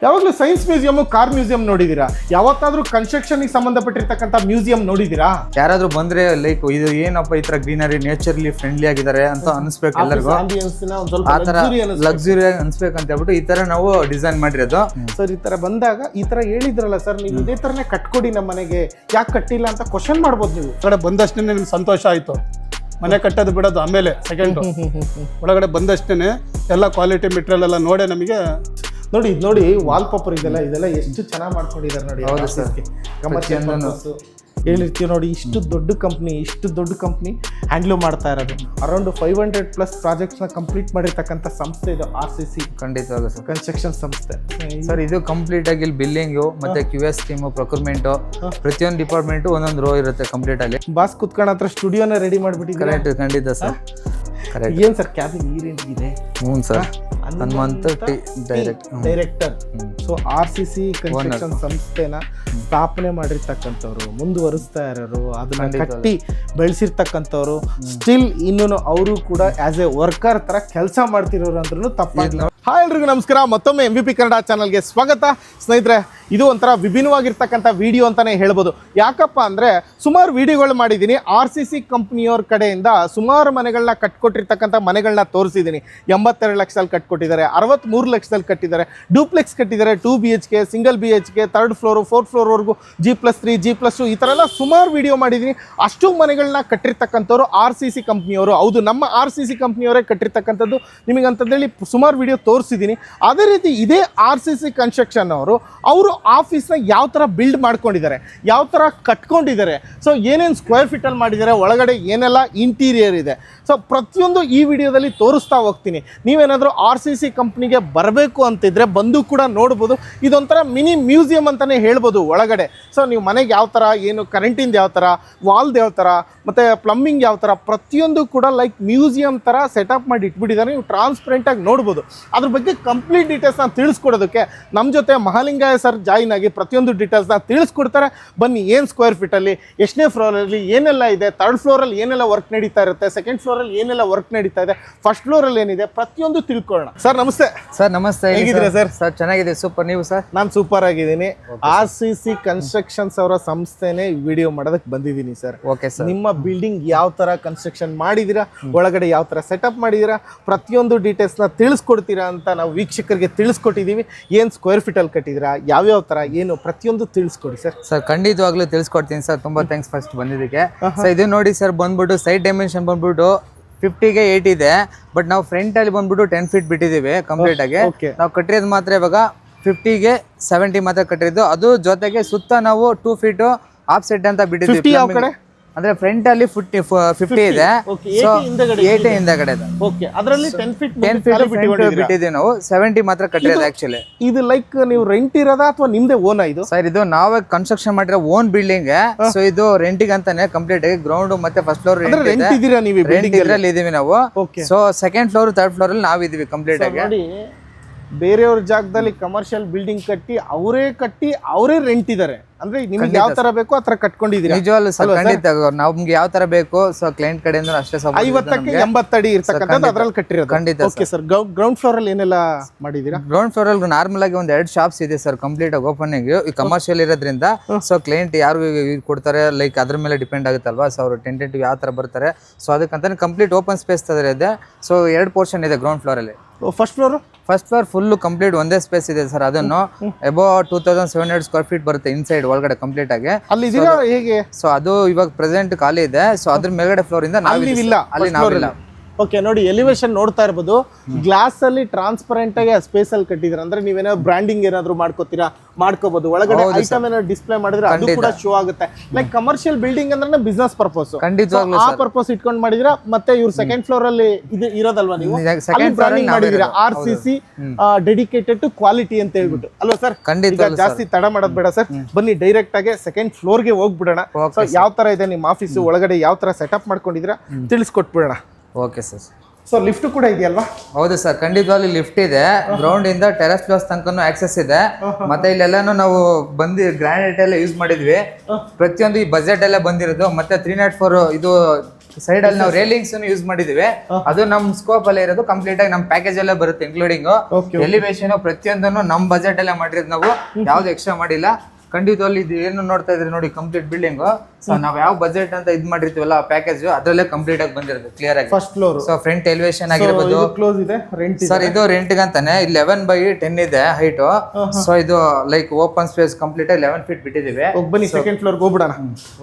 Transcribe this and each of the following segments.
ಯಾವಾಗಲೂ science museum, car museum ನೋಡಿದೀರಾ? ಯಾವತ್ತಾದ್ರೂ construction ಸಂಬಂಧಪಟ್ಟಿರ್ತಕ್ಕಂಥ museum ನೋಡಿದೀರಾ? ಯಾರಾದ್ರೂ ಬಂದ್ರೆ ಲೈಕ್ ಇದು ಏನಪ್ಪ ಈ ತರ ಗ್ರೀನರಿ ನೇಚರ್ಲಿ ಫ್ರೆಂಡ್ಲಿ ಆಗಿದ್ದಾರೆ ಅಂತ ಅನ್ಸ್ಬೇಕು ಎಲ್ಲರಿಗೂ. ಆ ತರ ಲಕ್ಸುರಿ ಅನ್ಸ್ಬೇಕಂತ ಹೇಳ್ಬಿಟ್ಟು ಈ ತರ ನಾವು ಡಿಸೈನ್ ಮಾಡಿರೋದು. ಸರ್ ಈ ತರ ಬಂದಾಗ ಈ ತರ ಹೇಳಿದ್ರಲ್ಲ ಸರ್, ನೀವು ಇದೇ ತರನೇ ಕಟ್ಕೊಡಿ ನಮ್ಮ ಮನೆಗೆ, ಯಾಕೆ ಕಟ್ಟಿಲ್ಲ ಅಂತ ಕ್ವಶನ್ ಮಾಡ್ಬೋದು ನೀವು. ಕಡೆ ಬಂದಷ್ಟೇ ನಿಮ್ಗೆ ಸಂತೋಷ ಆಯ್ತು, ಮನೆ ಕಟ್ಟೋದು ಬಿಡೋದು ಆಮೇಲೆ ಸೆಕೆಂಡ್. ಒಳಗಡೆ ಬಂದಷ್ಟೇ ಎಲ್ಲ ಕ್ವಾಲಿಟಿ ಮೆಟೀರಿಯಲ್ ಎಲ್ಲ ನೋಡೇ ನಮಗೆ ನೋಡಿ ನೋಡಿ ವಾಲ್ ಪೇಪರ್ ಇದೆಲ್ಲ ಎಷ್ಟು ಚೆನ್ನಾಗಿ ಮಾಡ್ಕೊಂಡಿದ್ದಾರೆ ನೋಡಿ. ಹೌದು ಸರ್, ಹೇಳಿರ್ತೀವಿ ನೋಡಿ, ಇಷ್ಟು ದೊಡ್ಡ ಕಂಪ್ನಿ ಹ್ಯಾಂಡ್ಲ್ ಮಾಡ್ತಾ ಇರೋದು. ಅರೌಂಡ್ 500+ ಪ್ರಾಜೆಕ್ಟ್ಸ್ನ ಕಂಪ್ಲೀಟ್ ಮಾಡಿರ್ತಕ್ಕಂಥ ಸಂಸ್ಥೆ ಇದು RCC. ಖಂಡಿತವಾಗ್ಲೂ ಸರ್, ಕನ್ಸ್ಟ್ರಕ್ಷನ್ ಸಂಸ್ಥೆ ಸರ್. ಇದು ಕಂಪ್ಲೀಟ್ ಆಗಿ ಬಿಲ್ಲಿಂಗು ಮತ್ತೆ QS ಟೀಮು, ಪ್ರೊಕ್ಯೂರ್ಮೆಂಟ್, ಪ್ರತಿಯೊಂದು ಡಿಪಾರ್ಟ್ಮೆಂಟ್ ಒಂದೊಂದು ರೋ ಇರುತ್ತೆ ಕಂಪ್ಲೀಟ್ ಆಗಿ. ಬಾಸ್ ಕುತ್ಕೊಂಡ ಹತ್ರ ಸ್ಟುಡಿಯೋನ ರೆಡಿ ಮಾಡಿಬಿಟ್ಟಿದ್ದಾರೆ. ಕರೆಕ್ಟ್, ಖಂಡಿತ ಸರ್. ಕರೆಕ್ಟ್. ಏನ್ ಸರ್ ಕ್ಯಾಬಿನ್ ಈ ರೇಂಜ್ ಇದೆ? ಹ್ಞೂ sir, Hanumanta director. So RCC construction ಸಂಸ್ಥೆನ ಸ್ಥಾಪನೆ ಮಾಡಿರ್ತಕ್ಕಂಥವ್ರು, ಮುಂದುವರಿಸ್ತಾ ಇರೋರು, ಅದನ್ನ ಕಟ್ಟಿ ಬೆಳೆಸಿರ್ತಕ್ಕಂಥವ್ರು, ಸ್ಟಿಲ್ ಇನ್ನೂ ಅವರು ಕೂಡ ಆಸ್ ಎ ವರ್ಕರ್ ತರ ಕೆಲಸ ಮಾಡ್ತಿರೋರು ಅಂದ್ರೂ ತಪ್ಪಾಗಿಲ್ಲ. ಹಾಯ್ ಎಲ್ರಿಗೂ ನಮಸ್ಕಾರ, ಮತ್ತೊಮ್ಮೆ MVP ಕನ್ನಡ ಚಾನಲ್ಗೆ ಸ್ವಾಗತ. ಸ್ನೇಹಿತರೆ, ಇದು ಒಂಥರ ವಿಭಿನ್ನವಾಗಿರ್ತಕ್ಕಂಥ ವಿಡಿಯೋ ಅಂತಾನೆ ಹೇಳ್ಬೋದು. ಯಾಕಪ್ಪ ಅಂದರೆ ಸುಮಾರು ವಿಡಿಯೋಗಳು ಮಾಡಿದ್ದೀನಿ. RCC ಕಂಪ್ನಿಯವ್ರ ಕಡೆಯಿಂದ ಸುಮಾರು ಮನೆಗಳನ್ನ ಕಟ್ಕೊಟ್ಟಿರ್ತಕ್ಕಂಥ ಮನೆಗಳನ್ನ ತೋರಿಸಿದ್ದೀನಿ. 82 ಲಕ್ಷದಲ್ಲಿ ಕಟ್ಕೊಟ್ಟಿದ್ದಾರೆ, 63 ಲಕ್ಷದಲ್ಲಿ ಕಟ್ಟಿದ್ದಾರೆ, ಡೂಪ್ಲೆಕ್ಸ್ ಕಟ್ಟಿದ್ದಾರೆ, 2 BHK, single BHK, 3rd floor 4th ಫ್ಲೋರ್ವರೆಗೂ G+3, G+2 ಈ ಥರ ಎಲ್ಲ ಸುಮಾರು ವಿಡಿಯೋ ಮಾಡಿದ್ದೀನಿ. ಅಷ್ಟು ಮನೆಗಳನ್ನ ಕಟ್ಟಿರ್ತಕ್ಕಂಥವ್ರು RCC ಕಂಪ್ನಿಯವರು. ಹೌದು, ನಮ್ಮ RCC ಕಂಪ್ನಿಯವರೇ ಕಟ್ಟಿರ್ತಕ್ಕಂಥದ್ದು. ನಿಮಗಂತಂದೇಳಿ ಸುಮಾರು ವಿಡಿಯೋ ತೋರಿಸಿದ್ದೀನಿ. ಅದೇ ರೀತಿ ಇದೇ RCC ಕನ್ಸ್ಟ್ರಕ್ಷನ್ ಅವರು ಆಫೀಸ್ನ ಯಾವ ಥರ ಬಿಲ್ಡ್ ಮಾಡ್ಕೊಂಡಿದ್ದಾರೆ, ಯಾವ ಥರ ಕಟ್ಕೊಂಡಿದ್ದಾರೆ, ಸೊ ಏನೇನು ಸ್ಕ್ವೇರ್ ಫೀಟಲ್ಲಿ ಮಾಡಿದ್ದಾರೆ, ಒಳಗಡೆ ಏನೆಲ್ಲ ಇಂಟೀರಿಯರ್ ಇದೆ, ಸೊ ಪ್ರತಿಯೊಂದು ಈ ವಿಡಿಯೋದಲ್ಲಿ ತೋರಿಸ್ತಾ ಹೋಗ್ತೀನಿ. ನೀವೇನಾದರೂ RCC ಕಂಪ್ನಿಗೆ ಬರಬೇಕು ಅಂತಿದ್ರೆ ಬಂದು ಕೂಡ ನೋಡ್ಬೋದು. ಇದೊಂಥರ ಮಿನಿ ಮ್ಯೂಸಿಯಂ ಅಂತಲೇ ಹೇಳ್ಬೋದು ಒಳಗಡೆ. ಸೊ ನೀವು ಮನೆಗೆ ಯಾವ ಥರ, ಏನು ಕರೆಂಟಿಂದ ಯಾವ ಥರ, ವಾಲ್ದು ಯಾವ ಥರ, ಮತ್ತು ಪ್ಲಂಬಿಂಗ್ ಯಾವ ಥರ, ಪ್ರತಿಯೊಂದು ಕೂಡ ಲೈಕ್ ಮ್ಯೂಸಿಯಂ ಥರ ಸೆಟಪ್ ಮಾಡಿ ಇಟ್ಬಿಟ್ಟಿದ್ದಾರೆ. ನೀವು ಟ್ರಾನ್ಸ್ಪರೆಂಟಾಗಿ ನೋಡ್ಬೋದು. ಅದ್ರ ಬಗ್ಗೆ ಕಂಪ್ಲೀಟ್ ಡೀಟೇಲ್ಸ್ನ ತಿಳಿಸ್ಕೊಡೋದಕ್ಕೆ ನಮ್ಮ ಜೊತೆ ಮಹಾಲಿಂಗಯ್ಯ ಸರ್ ಜಾಯಿನ್ ಆಗಿ ಪ್ರತಿಯೊಂದು ಡೀಟೇಲ್ಸ್ನ ತಿಳಿಸ್ಕೊಡ್ತಾರೆ. ಬನ್ನಿ, ಏನು ಸ್ಕ್ವೇರ್ ಫೀಟಲ್ಲಿ, ಎಷ್ಟನೇ ಫ್ಲೋರಲ್ಲಿ ಏನೆಲ್ಲ ಇದೆ, 3rd ಫ್ಲೋರಲ್ಲಿ ಏನೆಲ್ಲ ವರ್ಕ್ ನಡೀತಾ ಇರುತ್ತೆ, 2nd ಫ್ಲೋರಲ್ಲಿ ಏನೆಲ್ಲ ವರ್ಕ್ ನಡೀತಾ ಇದೆ, 1st ಫ್ಲೋರಲ್ಲಿ ಏನಿದೆ, ಪ್ರತಿಯೊಂದು ತಿಳ್ಕೊಳ್ಳೋಣ. ಸರ್ ನಮಸ್ತೆ. ಸರ್ ನಮಸ್ತೆ, ಹೇಗಿದ್ದೀರಾ ಸರ್? ಸರ್ ಚೆನ್ನಾಗಿದೆ, ಸೂಪರ್. ನೀವು ಸರ್? ನಾನು ಸೂಪರ್ ಆಗಿದ್ದೀನಿ. RCC ಕನ್ಸ್ಟ್ರಕ್ಷನ್ಸ್ ಅವರ ಸಂಸ್ಥೆನೇ ವಿಡಿಯೋ ಮಾಡೋದಕ್ಕೆ ಬಂದಿದ್ದೀನಿ ಸರ್. Okay sir. ನಿಮ್ಮ ಬಿಲ್ಡಿಂಗ್ ಯಾವ ಥರ ಕನ್ಸ್ಟ್ರಕ್ಷನ್ ಮಾಡಿದ್ದೀರಾ, ಒಳಗಡೆ ಯಾವ ಥರ ಸೆಟಪ್ ಮಾಡಿದ್ದೀರಾ, ಪ್ರತಿಯೊಂದು ಡೀಟೇಲ್ಸ್ನ ತಿಳಿಸ್ಕೊಡ್ತೀರಾ ಅಂತ ನಾವು ವೀಕ್ಷಕರಿಗೆ ತಿಳಿಸ್ಕೊಟ್ಟಿದ್ದೀವಿ. ಏನು ಸ್ಕ್ವೇರ್ ಫೀಟಲ್ಲಿ ಕಟ್ಟಿದ್ದೀರಾ, ಯಾವ್ಯಾವ ಥರ, ಏನು ಪ್ರತಿಯೊಂದು ತಿಳಿಸ್ಕೊಡಿ ಸರ್. ಸರ್ ಖಂಡಿತವಾಗ್ಲೂ ತಿಳಿಸ್ಕೊಡ್ತೀನಿ ಸರ್. ತುಂಬಾ ಥ್ಯಾಂಕ್ಸ್ ಫಸ್ಟ್ ಬಂದಿದ್ದಕ್ಕೆ. ಸರ್ ಇದು ನೋಡಿ ಸರ್, ಬಂದ್ಬಿಟ್ಟು ಸೈಡ್ ಡೈಮೆನ್ಷನ್ ಬಂದ್ಬಿಟ್ಟು 50ಗೆ 8 ಇದೆ. ಬಟ್ ನಾವು ಫ್ರಂಟ್ ಅಲ್ಲಿ ಬಂದ್ಬಿಟ್ಟು 10 ಫೀಟ್ ಬಿಟ್ಟಿದ್ದೀವಿ ಕಂಪ್ಲೀಟ್ ಆಗಿ. ನಾವು ಕಟ್ಟಿರೋದು ಮಾತ್ರ ಇವಾಗ 50ಗೆ 70 ಮಾತ್ರ ಕಟ್ಟಿರೋದು. ಅದು ಜೊತೆಗೆ ಸುತ್ತ ನಾವು 2 ಫೀಟ್ ಆಫ್ ಸೆಟ್ ಅಂತ ಬಿಟ್ಟಿದ್ದೀವಿ. ಅಂದ್ರೆ ಫ್ರಂಟ್ ಅಲ್ಲಿ 50 ಇದೆ, 80 ಹಿಂದಗಡೆ ಇದೆ. ಅದರಲ್ಲಿ 10 ಫೀಟ್ ಬಿಟ್ಟಿದ್ದೀವಿ ನಾವು. 70 ಮಾತ್ರ ಕಟ್ಟಿರೋದು ಆಕ್ಚುಲಿ. ಇದು ಲೈಕ್ ನೀವು ರೆಂಟ್ ಇರೋದಾ ಅಥವಾ ನಿಮ್ದೇ ಓನಾ ಇದು? ಸರ್ ಇದು ನಾವೇ ಕನ್ಸ್ಟ್ರಕ್ಷನ್ ಮಾಡಿರೋ ಓನ್ ಬಿಲ್ಡಿಂಗ್. ಸೊ ಇದು ರೆಂಟಿಗೆ ಅಂತಾನೆ ಕಂಪ್ಲೀಟ್ ಆಗಿ ಗ್ರೌಂಡ್ ಮತ್ತೆ 1st ಫ್ಲೋರ್ ರೆಂಟ್ ಇದೀರಾ ನೀವು? ಇದರಲ್ಲಿ ಇದೀವಿ ನಾವು. So 2nd floor 3rd floor ಅಲ್ಲಿ ನಾವ್ ಇದೀವಿ ಕಂಪ್ಲೀಟ್ ಆಗಿ. ಬೇರೆಯವ್ರ ಜಾಗದಲ್ಲಿ ಕಮರ್ಷಿಯಲ್ ಬಿಲ್ಡಿಂಗ್ ಕಟ್ಟಿ ಅವರೇ ರೆಂಟ್ ಇದಾರೆ ಅಂದ್ರೆ ನಿಮ್ಗೆ ಯಾವ ತರ ಬೇಕೋ ಆ ತರ ಕಟ್ಕೊಂಡಿದೀರಿ. ನಿಜವಾಗ್ಲೂ ಸರ್, ಖಂಡಿತ ನಮ್ಗೆ ಯಾವ ತರ ಬೇಕು. ಸೊ ಕ್ಲೈಂಟ್ ಕಡೆಯಿಂದ ಅಷ್ಟೇ 50ಕ್ಕೆ 80 ಅಡಿ ಇರ್ತಕ್ಕಂಥದ್ದು ಅದ್ರಲ್ಲಿ ಕಟ್ಟಿರೋದು. ಖಂಡಿತ. Okay sir. ಗ್ರೌಂಡ್ ಫ್ಲೋರ್ ಅಲ್ಲಿ ಏನೆಲ್ಲ ಮಾಡಿದೀರಾ? ಗ್ರೌಂಡ್ ಫ್ಲೋರ್ ಅಲ್ಲಿ ನಾರ್ಮಲ್ ಆಗಿ ಒಂದ್ 2 ಶಾಪ್ಸ್ ಇದೆ ಸರ್ ಕಂಪ್ಲೀಟ್ ಆಗಿ ಓಪನ್ ಆಗಿ. ಕಮರ್ಷಿಯಲ್ ಇರೋದ್ರಿಂದ ಸೊ ಕ್ಲೈಂಟ್ ಯಾರು ಕೊಡ್ತಾರೆ ಲೈಕ್ ಅದ್ರ ಮೇಲೆ ಡಿಪೆಂಡ್ ಆಗುತ್ತಲ್ವಾ. ಸೊ ಅವರು ಟೆಂಟೇಟಿವ್ ಯಾವ ತರ ಬರ್ತಾರೆ, ಸೊ ಅದಕ್ಕಂತಾನೆ ಕಂಪ್ಲೀಟ್ ಓಪನ್ ಸ್ಪೇಸ್ ಇದೆ. ಸೊ 2 ಪೋರ್ಷನ್ ಇದೆ ಗ್ರೌಂಡ್ ಫ್ಲೋರ್ ಅಲ್ಲಿ. ಫಸ್ಟ್ ಫ್ಲೋರ್ ಫುಲ್ ಕಂಪ್ಲೀಟ್ ಒಂದೇ ಸ್ಪೇಸ್ ಇದೆ ಸರ್. ಅದನ್ನು ಅಬೌವ್ 2700 ಸ್ಕ್ವೇರ್ ಫೀಟ್ ಬರುತ್ತೆ ಇನ್ಸೈಡ್ ಒಳಗಡೆ ಕಂಪ್ಲೀಟ್ ಆಗಿ. ಅಲ್ಲಿ ಹೇಗೆ? ಸೊ ಅದು ಇವಾಗ ಪ್ರೆಸೆಂಟ್ ಖಾಲಿ ಇದೆ. ಸೊ ಅದ್ರ ಮೇಲ್ಗಡೆ ಫ್ಲೋರ್ ಇಂದ ಅಲ್ಲಿ ನಾವಿಲ್ಲ. ಓಕೆ, ನೋಡಿ ಎಲಿವೇಶನ್ ನೋಡ್ತಾ ಇರ್ಬೋದು. ಗ್ಲಾಸ್ ಅಲ್ಲಿ ಟ್ರಾನ್ಸ್ಪರೆಂಟ್ ಆಗಿ ಸ್ಪೇಸ್ ಅಲ್ಲಿ ಕಟ್ಟಿದ್ರೆ ಅಂದ್ರೆ ನೀವೇನಾದ್ರು ಬ್ರಾಂಡಿಂಗ್ ಏನಾದ್ರು ಮಾಡ್ಕೋಬಹುದು. ಒಳಗಡೆ ಐಟಮ್ ಏನಾದ್ರು ಡಿಸ್ಪ್ಲೇ ಮಾಡಿದ್ರೆ ಅದು ಕೂಡ ಶೋ ಆಗುತ್ತೆ. ಲೈಕ್ ಕಮರ್ಷಿಯಲ್ ಬಿಲ್ಡಿಂಗ್ ಅಂದ್ರೆ ಬಿಸ್ನೆಸ್ ಪರ್ಪಸ್, ಆ ಪರ್ಪಸ್ ಇಟ್ಕೊಂಡು ಮಾಡಿದ್ರ. ಮತ್ತೆ ಇವ್ರು 2nd ಫ್ಲೋರ್ ಅಲ್ಲಿ ಇದು ಇರೋದಲ್ವಾ, ನೀವು ಬ್ರಾಂಡಿಂಗ್ ಮಾಡಿದೀರಾ RCC ಡೆಡಿಕೇಟೆಡ್ ಟು ಕ್ವಾಲಿಟಿ ಅಂತ ಹೇಳ್ಬಿಟ್ಟು ಅಲ್ವಾ ಸರ್? ಖಂಡಿತ. ಜಾಸ್ತಿ ತಡ ಮಾಡೋದ್ ಬೇಡ ಸರ್, ಬನ್ನಿ ಡೈರೆಕ್ಟ್ ಆಗಿ 2nd ಫ್ಲೋರ್ಗೆ ಹೋಗ್ಬಿಡೋಣ. ಯಾವ ತರ ಇದೆ ನಿಮ್ಮ ಆಫೀಸು, ಒಳಗಡೆ ಯಾವ ತರ ಸೆಟಪ್ ಮಾಡ್ಕೊಂಡಿದ್ದೀರಾ ತಿಳಿಸ್ಕೊಟ್ಬಿಡೋಣ. Okay sir. ಸೊ ಲಿಫ್ಟ್ ಕೂಡ ಇದೆಯಲ್ವಾ? ಹೌದು ಸರ್, ಖಂಡಿತವಾಗ್ಲಿ ಲಿಫ್ಟ್ ಇದೆ. ಗ್ರೌಂಡ್ ಇಂದ ಟೆರೆಸ್ ಫ್ಲೋರ್ಸ್ ತನಕನೂ ಆಕ್ಸೆಸ್ ಇದೆ. ಮತ್ತೆ ಇಲ್ಲೆಲ್ಲಾನು ನಾವು ಗ್ರಾನೈಟ್ ಎಲ್ಲ ಯೂಸ್ ಮಾಡಿದ್ವಿ. ಪ್ರತಿಯೊಂದು ಈ ಬಜೆಟ್ ಎಲ್ಲ ಬಂದಿರೋದು. ಮತ್ತೆ 304 ಇದು ಸೈಡ್ ಅಲ್ಲಿ ನಾವು ರೇಲಿಂಗ್ಸ್ ಯೂಸ್ ಮಾಡಿದೀವಿ. ಅದು ನಮ್ ಸ್ಕೋಪ್ ಅಲ್ಲೇ ಇರೋದು, ಕಂಪ್ಲೀಟ್ ಆಗಿ ನಮ್ ಪ್ಯಾಕೇಜ್ ಅಲ್ಲೇ ಬರುತ್ತೆ, ಇನ್ಕ್ಲೂಡಿಂಗ್ ಎಲಿವೇಶನ್ ಪ್ರತಿಯೊಂದನ್ನು ನಮ್ ಬಜೆಟ್ ಅಲ್ಲೇ ಮಾಡಿರೋದು ನಾವು, ಯಾವ್ದು ಎಕ್ಸ್ಟ್ರಾ ಮಾಡಿಲ್ಲ. ಖಂಡಿತವಾಗಿ ಇದು ಏನು ನೋಡ್ತಾ ಇದ್ರಿ ನೋಡಿ ಕಂಪ್ಲೀಟ್ ಬಿಲ್ಡಿಂಗ್. ಸೊ ನಾವ್ ಯಾವ ಬಜೆಟ್ ಅಂತ ಇದ್ ಮಾಡಿರ್ತೀವಲ್ಲ ಆ ಪ್ಯಾಕೇಜ್ ಅದ್ರಲ್ಲೇ ಕಂಪ್ಲೀಟ್ ಆಗಿ ಬಂದಿರೋದು ಕ್ಲಿಯರ್ ಆಗಿ. First floor. So front elevation ಆಗಿರ್ಬೋದು. ಕ್ಲೋಸ್ ಇದೆ, ರೆಂಟ್ ಸರ್ ಇದು ರೆಂಟ್ ಅಂತಾನೆ 11/10 ಇದೆ ಹೈಟ್. ಸೊ ಇದು like open space complete 11 feet ಬಿಟ್ಟಿದೀವಿ. ಬನ್ನಿ ಸೆಕೆಂಡ್ ಫ್ಲೋರ್ ಹೋಗ್ಬಿಡೋಣ.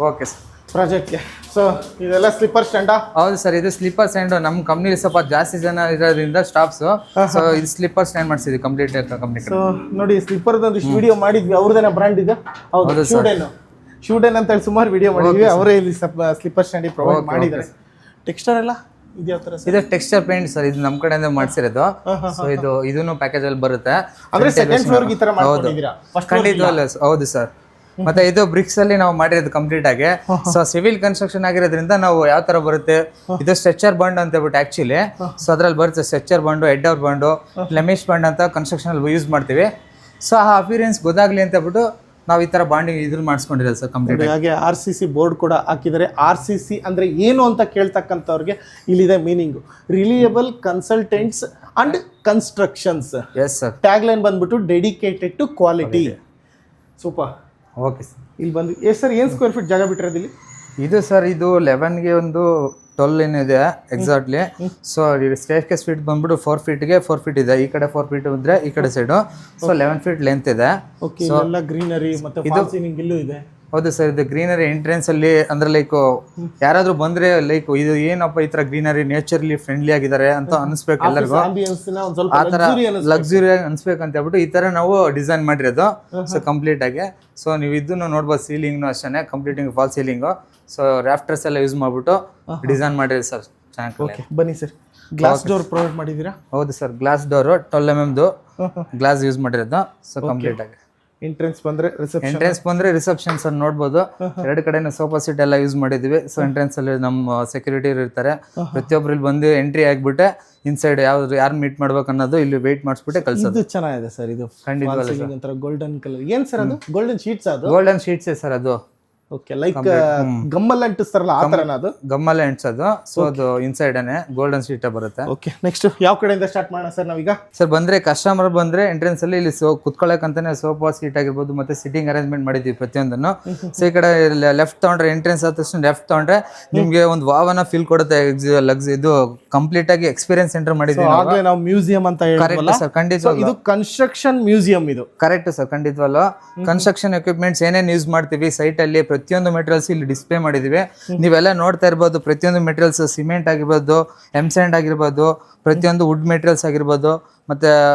Okay sir. ಪ್ರಾಜೆಕ್ಟ್ಗೆ ಸೊ ಇದೆಲ್ಲ ಸ್ಲಿಪ್ಪರ್ ಸ್ಟ್ಯಾಂಡಾ? ಹೌದು ಸರ್, ಇದು ಸ್ಲಿಪ್ಪರ್ ಸ್ಟ್ಯಾಂಡ್. ನಮ್ಮ ಕಂಪ್ನಿಲಿ ಸ್ವಲ್ಪ ಜಾಸ್ತಿ ಜನ ಇರೋದ್ರಿಂದ ಸ್ಟಾಫ್ಸ್, ಸೊ ಇದು ಸ್ಲಿಪ್ಪರ್ ಸ್ಟ್ಯಾಂಡ್ ಮಾಡಿಸಿದ್ವಿ ಕಂಪ್ಲೀಟ್ ಕಂಪ್ನಿ. ಸೊ ನೋಡಿ ಸ್ಲಿಪ್ಪರ್ ಒಂದಿಷ್ಟು ವಿಡಿಯೋ ಮಾಡಿದ್ವಿ, ಅವ್ರದೇನ ಬ್ರ್ಯಾಂಡ್ ಇದೆ. ಹೌದು, ಶೂಡೇನ್ ಅಂತ ಹೇಳಿ ಸುಮಾರು ವಿಡಿಯೋ ಮಾಡಿದ್ವಿ. ಅವರೇ ಇಲ್ಲಿ ಸ್ಲಿಪ್ಪರ್ ಸ್ಟ್ಯಾಂಡ್ ಪ್ರೊವೈಡ್ ಮಾಡಿದ್ದಾರೆ. ಟೆಕ್ಸ್ಚರ್ ಎಲ್ಲ ಇದು ಯಾವ ತರ? ಇದು ಟೆಕ್ಸ್ಚರ್ ಪೇಂಟ್ ಸರ್, ಇದು ನಮ್ಮ ಕಡೆಯಿಂದ ಮಾಡಿಸಿರೋದು. ಸೊ ಇದನ್ನು ಪ್ಯಾಕೇಜ್ ಅಲ್ಲಿ ಬರುತ್ತೆ. ಅಂದ್ರೆ ಸೆಕೆಂಡ್ ಫ್ಲೋರ್ ಈ ತರ ಮಾಡ್ಕೊಂಡಿದ್ದೀರಾ? ಖಂಡಿತವಾಗ್ಲೂ ಹೌದು ಸರ್. ಮತ್ತೆ ಇದು ಬ್ರಿಕ್ಸ್ ಅಲ್ಲಿ ನಾವು ಮಾಡಿರೋದು ಕಂಪ್ಲೀಟ್ ಆಗಿ. ಸೊ ಸಿವಿಲ್ ಕನ್ಸ್ಟ್ರಕ್ಷನ್ ಆಗಿರೋದ್ರಿಂದ ನಾವು ಯಾವ ತರ ಬರುತ್ತೆ, ಇದು ಸ್ಟ್ರೆಚರ್ ಬಾಂಡ್ ಅಂತ ಹೇಳ್ಬಿಟ್ಟು ಆಕ್ಚುಲಿ. ಸೊ ಅದ್ರಲ್ಲಿ ಬರುತ್ತೆ stretcher bond, header bond, Flemish bond ಅಂತ ಕನ್ಸ್ಟ್ರಕ್ಷನ್ ಅಲ್ಲಿ ಯೂಸ್ ಮಾಡ್ತೀವಿ. ಸೊ ಆ ಅಪಿಯರೆನ್ಸ್ ಗೊತ್ತಾಗ್ಲಿ ಅಂತ ಹೇಳ್ಬಿಟ್ಟು ನಾವು ಈ ತರ ಬಾಂಡಿಂಗ್ ಇದ್ರಲ್ಲಿ ಮಾಡಿಸ್ಕೊಂಡಿರೋದು ಸರ್ ಕಂಪ್ಲೀಟ್. ಹಾಗೆ RCC ಬೋರ್ಡ್ ಕೂಡ ಹಾಕಿದ್ದಾರೆ. RCC ಅಂದ್ರೆ ಏನು ಅಂತ ಕೇಳ್ತಕ್ಕಂಥವ್ರಿಗೆ ಇಲ್ಲಿದೆ meaning, reliable consultants and constructions. Yes sir. Tag line ಬಂದ್ಬಿಟ್ಟು dedicated to quality. Super. Okay sir. ಇಲ್ಲಿ ಬಂದು ಎಷ್ಟು ಸರ್, ಏನು ಸ್ಕ್ವೇರ್ ಫೀಟ್ ಜಾಗ ಬಿಟ್ಟಿರೋದು ಇಲ್ಲಿ? ಇದು ಸರ್ ಇದು 11ಗೆ ಒಂದು 12 ಏನಿದೆ ಎಕ್ಸಾಕ್ಟ್ಲಿ. ಸೊ ಸ್ಟೇರ್ಕೇಸ್ ಫೀಟ್ ಬಂದ್ಬಿಟ್ಟು 4 ಫೀಟ್ಗೆ 4 ಫೀಟ್ ಇದೆ. ಈ ಕಡೆ 4 ಫೀಟ್ ಇದ್ರೆ ಈ ಕಡೆ ಸೈಡು. ಸೊ 11 ಫೀಟ್ ಲೆಂತ್ ಇದೆ. ಓಕೆ, ಎಲ್ಲ ಗ್ರೀನರಿ ಮತ್ತೆ ಫಾಲ್ ಸೀಲಿಂಗ್ ಇಲ್ಲೂ ಇದೆ. ಹೌದು ಸರ್, ಇದು ಗ್ರೀನರಿ ಎಂಟ್ರೆನ್ಸ್ ಅಲ್ಲಿ ಅಂದ್ರೆ ಲೈಕ್ ಯಾರಾದ್ರೂ ಬಂದ್ರೆ ಲೈಕ್ ಇದು ಏನಪ್ಪ ಈ ತರ ಗ್ರೀನರಿ ನೇಚರ್ಲಿ ಫ್ರೆಂಡ್ಲಿ ಆಗಿದ್ದಾರೆ ಅಂತ ಅನ್ಸ್ಬೇಕು ಎಲ್ಲರಿಗೂ. ಆ ತರ ಲಕ್ಸುರಿ ಅನ್ಸ್ಬೇಕಂತ ಹೇಳ್ಬಿಟ್ಟು ಈ ತರ ನಾವು ಡಿಸೈನ್ ಮಾಡಿರೋದು. ಸೊ ಕಂಪ್ಲೀಟ್ ಆಗಿ ಸೊ ನೀವು ಇದನ್ನು ನೋಡ್ಬೋದು. ಸೀಲಿಂಗ್ನು ಅಷ್ಟೇ ಕಂಪ್ಲೀಟಿಂಗ್ ಫಾಲ್ ಸೀಲಿಂಗ್. ಸೊ ರಾಫ್ಟರ್ಸ್ ಎಲ್ಲ ಯೂಸ್ ಮಾಡ್ಬಿಟ್ಟು ಡಿಸೈನ್ ಮಾಡಿರೋದು ಸರ್ ಚೆನ್ನಾಗಿ. ಬನ್ನಿ ಸರ್, ಗ್ಲಾಸ್ ಡೋರ್ ಪ್ರೊವೈಡ್ ಮಾಡಿದ್ದೀರಾ? ಹೌದು sir, glass door 12 mm glass use ಮಾಡಿರೋದು. ಸೊ ಕಂಪ್ಲೀಟ್ ಆಗಿ ಎಂಟ್ರೆನ್ಸ್ ಬಂದ್ರೆ ರಿಸೆಪ್ಷನ್ ಸರ್ ನೋಡ್ಬೋದು. ಎರಡು ಕಡೆನೂ ಸೋಫಾ ಸೀಟ್ ಎಲ್ಲ ಯೂಸ್ ಮಾಡಿದೀವಿ. ಸೊ ಎಂಟ್ರೆನ್ಸ್ ಅಲ್ಲಿ ನಮ್ಮ ಸೆಕ್ಯೂರಿಟಿ ಇರ್ತಾರೆ. ಪ್ರತಿಯೊಬ್ರು ಇಲ್ಲಿ ಬಂದು ಎಂಟ್ರಿ ಆಗ್ಬಿಟ್ಟೆ ಇನ್ಸೈಡ್ ಯಾರು ಮೀಟ್ ಮಾಡ್ಬೇಕು ಅನ್ನೋದು ಇಲ್ಲಿ ವೇಟ್ ಮಾಡಿಸ್ಬಿಟ್ಟೆ ಕಳ್ಸೋದು. ಇದು ಚೆನ್ನಾಗಿದೆ ಸರ್. ಇದು ಖಂಡಿತ ಗೋಲ್ಡನ್ ಕಲರ್. ಏನ್ ಸರ್ ಅದು? Golden sheets? ಅದು ಗೋಲ್ಡನ್ ಶೀಟ್ಸ್ ಸರ್. ಅದು ಓಕೆ, ಲೈಕ್ ಗಮ್ಮಲ್ಲಿ ಅಂಟಿಸ್ತಾರಲ್ಲ ಆ ಥರನ ಅದು? ಗಮ್ಮಲ್ಲೇ ಅಂಟಿಸೋದು. ಸೊ ಅದು ಇನ್ಸೈಡ್ ಗೋಲ್ಡನ್ ಶೀಟ್ ಬರುತ್ತೆ. ಓಕೆ, ನೆಕ್ಸ್ಟ್ ಯಾವ ಕಡೆಯಿಂದ ಸ್ಟಾರ್ಟ್ ಮಾಡೋಣ ಸರ್ ನಾವೀಗ? ಸರ್ ಬಂದ್ರೆ ಕಸ್ಟಮರ್ ಬಂದ್ರೆ ಎಂಟ್ರೆನ್ಸ್ ಅಲ್ಲಿ ಇಲ್ಲಿ ಕುತ್ಕೊಳ್ಳೋಕಂತಾನೆ ಸೋಫಾ ಸೀಟ್ ಆಗಿರ್ಬೋದು ಮತ್ತೆ ಸಿಟ್ಟಿಂಗ್ ಅರೇಂಜ್ಮೆಂಟ್ ಮಾಡಿದ್ವಿ ಪ್ರತಿಯೊಂದನ್ನು. ಸೊ ಈ ಕಡೆ ಲೆಫ್ಟ್ ತಗೊಂಡ್ರೆ ಎಂಟ್ರೆನ್ಸ್ ಆದ ತಕ್ಷಣ ಲೆಫ್ಟ್ ತಗೊಂಡ್ರೆ ನಿಮ್ಗೆ ಒಂದು ವಾವನ ಫೀಲ್ ಕೊಡುತ್ತೆ. ಇದು ಕಂಪ್ಲೀಟ್ ಆಗಿ ಎಕ್ಸ್ಪೀರಿಯನ್ಸ್ ಸೆಂಟರ್ ಮಾಡಿದ್ವಿ. ಆಗ್ಲೇ ನಾವು ಮ್ಯೂಸಿಯಂ ಅಂತ ಕರೆಕ್ಟ್ ಸರ್, ಖಂಡಿತ. ಇದು ಕನ್ಸ್ಟ್ರಕ್ಷನ್ ಮ್ಯೂಸಿಯಂ ಇದು. ಕರೆಕ್ಟ್ ಸರ್, ಖಂಡಿತವಲ್ಲ. ಕನ್ಸ್ಟ್ರಕ್ಷನ್ ಎಕ್ವಿಪ್ಮೆಂಟ್ಸ್ ಏನೇನು ಯೂಸ್ ಮಾಡ್ತೀವಿ ಸೈಟ್ ಅಲ್ಲಿ ಪ್ರತಿಯೊಂದು ಮೆಟೀರಿಯಲ್ಸ್ ಇಲ್ಲಿ ಡಿಸ್ಪ್ಲೇ ಮಾಡಿದೀವಿ. ನೀವೆಲ್ಲ ನೋಡ್ತಾ ಇರ್ಬೋದು. ಪ್ರತಿಯೊಂದು ಮೆಟೀರಿಯಲ್ಸ್ ಸಿಮೆಂಟ್ ಆಗಿರ್ಬೋದು, ಎಮ್ಸ್ಯಾಂಡ್ ಆಗಿರ್ಬೋದು, ಪ್ರತಿಯೊಂದು ವುಡ್ ಮೆಟೀರಿಯಲ್ಸ್ ಆಗಿರ್ಬೋದು, ಮತ್ತೆ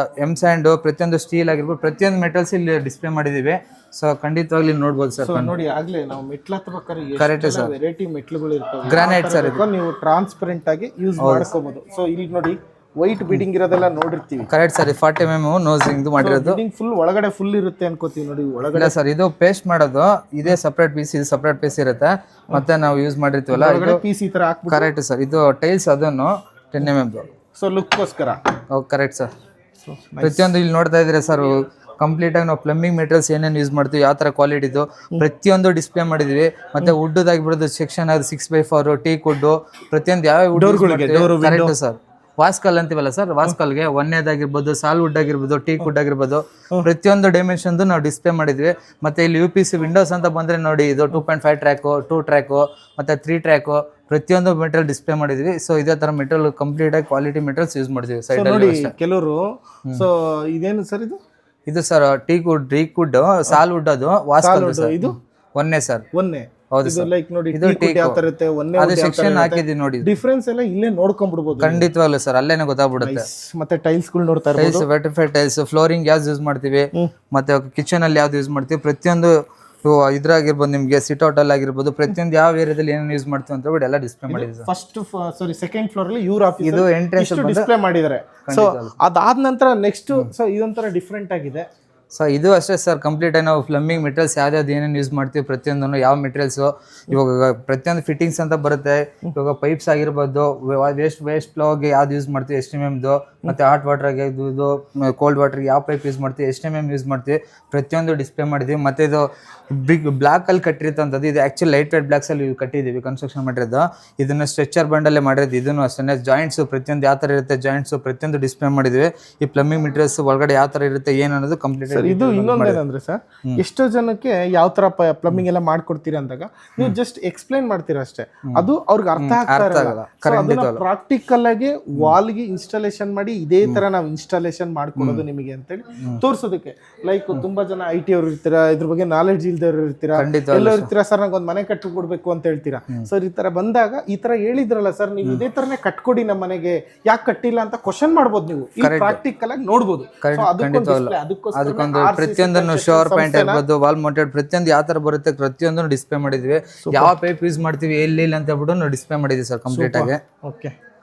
ಎಮ್ಸ್ಯಾಂಡ್, ಪ್ರತಿಯೊಂದು ಸ್ಟೀಲ್ ಆಗಿರ್ಬೋದು, ಪ್ರತಿಯೊಂದು ಮೆಟೀರಿಯಲ್ಸ್ ಇಲ್ಲಿ ಡಿಸ್ಪ್ಲೇ ಮಾಡಿದೀವಿ. ಸೊ ಖಂಡಿತವಾಗ್ಲಿ ನೋಡ್ಬೋದು ಸರ್. ನೋಡಿ ಆಗ್ಲೇ ನಾವು ಮೆಟ್ಲು ಹತ್ತಬೇಕಾದ್ರೆ ಕರೆಕ್ಟ್ ಸರ್, ವೆರೈಟಿ ಮೆಟ್ಲುಗಳು ಇರ್ತವೆ. ಗ್ರಾನೈಟ್ ಸರ್, ನೀವು ಟ್ರಾನ್ಸ್ಪರೆಂಟ್ ಆಗಿ ಯೂಸ್ ಮಾಡ್ಕೋಬಹುದು. ಸೊ ಇಲ್ಲಿ ನೋಡಿ ವೈಟ್ ಬಿಲ್ಡಿಂಗ್ ಇರೋದೆಲ್ಲ ನೋಡಿರ್ತೀವಿ. Correct sir. 40 mm ನೋಸಿಂಗ್ ಮಾಡಿರೋದು. ಫುಲ್ ಒಳಗಡೆ ಫುಲ್ ಇರುತ್ತೆ ಅನ್ಕೋತೀವಿ ನೋಡಿ. ಒಳಗಡೆ ಸರ್ ಇದು ಪೇಸ್ಟ್ ಮಾಡೋದು ಇದೇ ಸೆಪರೇಟ್ ಪೀಸ್, ಇದು ಸೆಪರೇಟ್ ಪೀಸ್ ಇರುತ್ತೆ. ಮತ್ತೆ ನಾವು ಯೂಸ್ ಮಾಡಿರ್ತೀವಲ್ಲ ಇದು ಪೀಸ್ ಈ ತರ ಹಾಕ್ಬಿಟ್ಟು. Correct sir. ಇದು ಟೈಲ್ಸ್ ಅದನ್ನು 10 mm. ಸೊ ಲುಕ್ಗೋಸ್ಕರ. Correct sir. ಪ್ರತಿಯೊಂದು ಇಲ್ಲಿ ನೋಡ್ತಾ ಇದ್ರೆ ಸರ್ ಕಂಪ್ಲೀಟ್ ಆಗಿ ನಾವು ಪ್ಲಂಬಿಂಗ್ ಮೆಟೀರಿಯಲ್ಸ್ ಏನೇನು ಯೂಸ್ ಮಾಡ್ತೀವಿ, ಯಾವ ತರ ಕ್ವಾಲಿಟಿ ಇದು ಪ್ರತಿಯೊಂದು ಡಿಸ್ಪ್ಲೇ ಮಾಡಿದೀವಿ. ಮತ್ತೆ ವುಡ್ ಆಗಿಬಿಡೋದು ಸೆಕ್ಷನ್ ಅದು 6x4 ಟೀಕ್ ವುಡ್, ಪ್ರತಿಯೊಂದು ಯಾವ ವುಡ್. Correct sir. ವಾಸ್ಕಲ್ ಅಂತೀವಲ್ಲ ಸರ್, ವಾಸ್ಕಲ್ಗೆ ಒಂದೇದಾಗಿರ್ಬೋದು, ಸಾಲ್ ವುಡ್ ಆಗಿರ್ಬೋದು, ಟೀಕ್ ವುಡ್ ಆಗಿರ್ಬೋದು, ಪ್ರತಿಯೊಂದು ಡೈಮೆನ್ಷನ್ ನಾವು ಡಿಸ್ಪ್ಲೇ ಮಾಡಿದ್ವಿ. ಮತ್ತೆ ಇಲ್ಲಿ UPC ವಿಂಡೋಸ್ ಅಂತ ಬಂದ್ರೆ ನೋಡಿ ಇದು 2.5 ಟ್ರ್ಯಾಕು, 2 ಟ್ರ್ಯಾಕು ಮತ್ತೆ 3 ಟ್ರ್ಯಾಕು, ಪ್ರತಿಯೊಂದು ಮೆಟೀರಿಯಲ್ ಡಿಸ್ಪ್ಲೇ ಮಾಡಿದ್ವಿ. ಸೊ ಇದೇ ತರ ಮೆಟೀರಿಯಲ್ ಕಂಪ್ಲೀಟ್ ಆಗಿ ಕ್ವಾಲಿಟಿ ಮೆಟೀರಿಯಲ್ಸ್ ಯೂಸ್ ಮಾಡಿದ್ವಿ ಸೈಡ್ ಅಲ್ಲಿ. ಕೆಲವರು ಸೊ ಇದೇನು ಸರ್ ಇದು ಸರ್ ಟೀಕ್ ವುಡ್, ಸಾಲ್ ವುಡ್, ಅದು ವಾಸ್ಕಲ್. ಇದು ಒಂದೇ ಸರ್, ಒಂದೇ. ಹೌದು ಸರ್. ಲೈಕ್ ನೋಡಿ ಇದು ಯಾವ ತರ ಇರುತ್ತೆ, ಅದು ಸೆಕ್ಷನ್ ಹಾಕಿದ್ವಿ ನೋಡಿ. ಡಿಫರೆನ್ಸ್ ಎಲ್ಲ ಇಲ್ಲೇ ನೋಡ್ಕೊಂಡ್ಬಿಡಬಹುದು. ಖಂಡಿತವಾಗ್ಲೂ ಸರ್, ಅಲ್ಲೇನೆ ಗೊತ್ತಾಗ್ಬಿಡುತ್ತೆ. ಮತ್ತೆ ಟೈಲ್ಸ್ ಗಳು ನೋಡ್ತಾ ಇರ್ಬೋದು. ಟೈಲ್ಸ್, ವೆಟಿಫೈಡ್ ಟೈಲ್ಸ್, ಫ್ಲೋರಿಂಗ್ ಯಾವ್ದು ಯೂಸ್ ಮಾಡ್ತೀವಿ, ಮತ್ತೆ ಕಿಚನ್ ಅಲ್ಲಿ ಯಾವ್ದು ಯೂಸ್ ಮಾಡ್ತೀವಿ, ಪ್ರತಿಯೊಂದು ಇದ್ರಾಗಿರ್ಬೋದು, ನಿಮ್ಗೆ ಸಿಟ್ ಔಟ್ ಅಲ್ಲಿ ಆಗಿರ್ಬೋದು, ಪ್ರತಿಯೊಂದು ಯಾವ ಏರಿಯಾದಲ್ಲಿ ಏನೇನು ಯೂಸ್ ಮಾಡ್ತೀವಿ ಅಂತ ಹೇಳ್ಬಿಟ್ಟು ಎಲ್ಲ ಡಿಸ್ಪ್ಲೇ ಮಾಡಿದ್ವಿ. ಫಸ್ಟ್ ಸೆಕೆಂಡ್ ಫ್ಲೋರ್ ಅಲ್ಲಿ ಇವ್ರ ಆಫೀಸ್ ಇದು ಎಂಟ್ರೆನ್ಸ್ ಡಿಸ್ಪ್ಲೇ ಮಾಡಿದ್ದಾರೆ. ಸೊ ಅದಾದ ನಂತರ ನೆಕ್ಸ್ಟ್ ಸೊ ಇದೊಂಥರ ಡಿಫ್ರೆಂಟ್ ಆಗಿದೆ. ಸೊ ಇದು ಅಷ್ಟೇ ಸರ್, ಕಂಪ್ಲೀಟ್ ಆಗಿ ನಾವು ಪ್ಲಂಬಿಂಗ್ ಮೆಟೀರಿಯಲ್ಸ್ ಯಾವ್ದು ಏನೇನು ಯೂಸ್ ಮಾಡ್ತೀವಿ ಪ್ರತಿಯೊಂದನ್ನು, ಯಾವ ಮೆಟೀರಿಯಲ್ಸು ಇವಾಗ ಪ್ರತಿಯೊಂದು ಫಿಟ್ಟಿಂಗ್ಸ್ ಅಂತ ಬರುತ್ತೆ. ಇವಾಗ ಪೈಪ್ಸ್ ಆಗಿರ್ಬೋದು, ವೇಸ್ಟ್ ಫ್ಲೋಗೆ ಯಾವ್ದು ಯೂಸ್ ಮಾಡ್ತೀವಿ, STMMದು, ಮತ್ತು ಹಾಟ್ ವಾಟರ್ಗೆ ಇದು ಕೋಲ್ಡ್ ವಾಟರ್ಗೆ ಯಾವ ಪೈಪ್ ಯೂಸ್ ಮಾಡ್ತೀವಿ, STMM ಯೂಸ್ ಮಾಡ್ತೀವಿ, ಪ್ರತಿಯೊಂದು ಡಿಸ್ಪ್ಲೇ ಮಾಡಿದ್ದೀವಿ. ಮತ್ತು ಇದು ಬಿಗ್ ಬ್ಲಾಕಲ್ಲಿ ಕಟ್ಟಿರ್ತಂಥದ್ದು, ಇದು ಆ್ಯಕ್ಚುಲಿ ಲೈಟ್ ವೇಟ್ ಬ್ಲಾಕ್ಸಲ್ಲಿ ಕಟ್ಟಿದ್ದೀವಿ ಕನ್ಸ್ಟ್ರಕ್ಷನ್ ಮಾಡಿರೋದು. ಇದನ್ನು ಸ್ಟ್ರೆಚರ್ ಬಂಡಲ್ಲೇ ಮಾಡಿರೋದು. ಇದನ್ನು ಅಷ್ಟೇ ಜಾಯಿಂಟ್ಸು ಪ್ರತಿಯೊಂದು ಯಾವ ಥರ ಇರುತ್ತೆ, ಜಾಯಿಂಟ್ಸು ಪ್ರತಿಯೊಂದು ಡಿಸ್ಪ್ಲೇ ಮಾಡಿದ್ದೀವಿ. ಈ ಪ್ಲಂಬಿಂಗ್ ಮೆಟೀರಿಯಲ್ಸ್ ಒಳಗಡೆ ಯಾವ ಥರ ಇರುತ್ತೆ ಏನು ಅನ್ನೋದು ಕಂಪ್ಲೀಟ್. ಇದು ಇನ್ನೊಂದೇನಂದ್ರೆ ಸರ್, ಎಷ್ಟೋ ಜನಕ್ಕೆ ಯಾವ ತರ ಪ್ಲಂಬಿಂಗ್ ಎಲ್ಲ ಮಾಡ್ಕೊಡ್ತೀರಾ ಅಂದಾಗ ನೀವು ಜಸ್ಟ್ ಎಕ್ಸ್ಪ್ಲೈನ್ ಮಾಡ್ತೀರಾ ಅಷ್ಟೇ, ಅದು ಅವ್ರಿಗೆ ಅರ್ಥ ಆಗ್ತಾ ಪ್ರಾಕ್ಟಿಕಲ್ ಆಗಿ ವಾಲ್ಗೆ ಇನ್ಸ್ಟಾಲೇಷನ್ ಮಾಡಿ ಇದೇ ತರ ನಾವು ಇನ್ಸ್ಟಾಲೇಷನ್ ಮಾಡ್ಕೊಡೋದು ನಿಮಗೆ ಅಂತೇಳಿ ತೋರ್ಸೋದಕ್ಕೆ. ಲೈಕ್ ತುಂಬಾ ಜನ IT ಅವ್ರು ಇರ್ತೀರಾ, ಇದ್ರ ಬಗ್ಗೆ ನಾಲೆಡ್ಜ್ ಇಲ್ದವ್ರು ಇರ್ತೀರಾ, ಎಲ್ಲರೂ ಇರ್ತೀರಾ, ಸರ್ ನಂಗೆ ಒಂದು ಮನೆ ಕಟ್ಟಿಕೊಡ್ಬೇಕು ಅಂತ ಹೇಳ್ತೀರಾ. ಸರ್ ಈ ತರ ಬಂದಾಗ ಈ ತರ ಹೇಳಿದ್ರಲ್ಲ ಸರ್, ನೀವು ಇದೇ ತರನೇ ಕಟ್ಕೊಡಿ ನಮ್ಮ ಮನೆಗೆ, ಯಾಕೆ ಕಟ್ಟಿಲ್ಲ ಅಂತ ಕ್ವಶನ್ ಮಾಡ್ಬೋದು, ನೀವು ಪ್ರಾಕ್ಟಿಕಲ್ ಆಗಿ ನೋಡ್ಬೋದು. ಅದಕ್ಕೊಂದು ಪ್ರತಿಯೊಂದನ್ನು ಶೋರ್ ಪಾಯಿಂಟ್ ಇರ್ಬೋದು, ವಾಲ್ ಮೌಂಟೆಡ್ ಪ್ರತಿಯೊಂದು ಯಾವ ತರ ಬರುತ್ತೆ ಪ್ರತಿಯೊಂದನ್ನು ಡಿಸ್ಪ್ಲೇ ಮಾಡಿದ್ವಿ. ಯಾವ ಪೈಪ್ ಯೂಸ್ ಮಾಡ್ತೀವಿ ಎಲ್ಲಿ ಇಲ್ಲ ಅಂತ ಹೇಳ್ಬಿಟ್ಟು ನಾವು ಡಿಸ್ಪ್ಲೇ ಮಾಡಿದ್ವಿ ಸರ್ ಕಂಪ್ಲೀಟ್ ಆಗಿ. ಓಕೆ.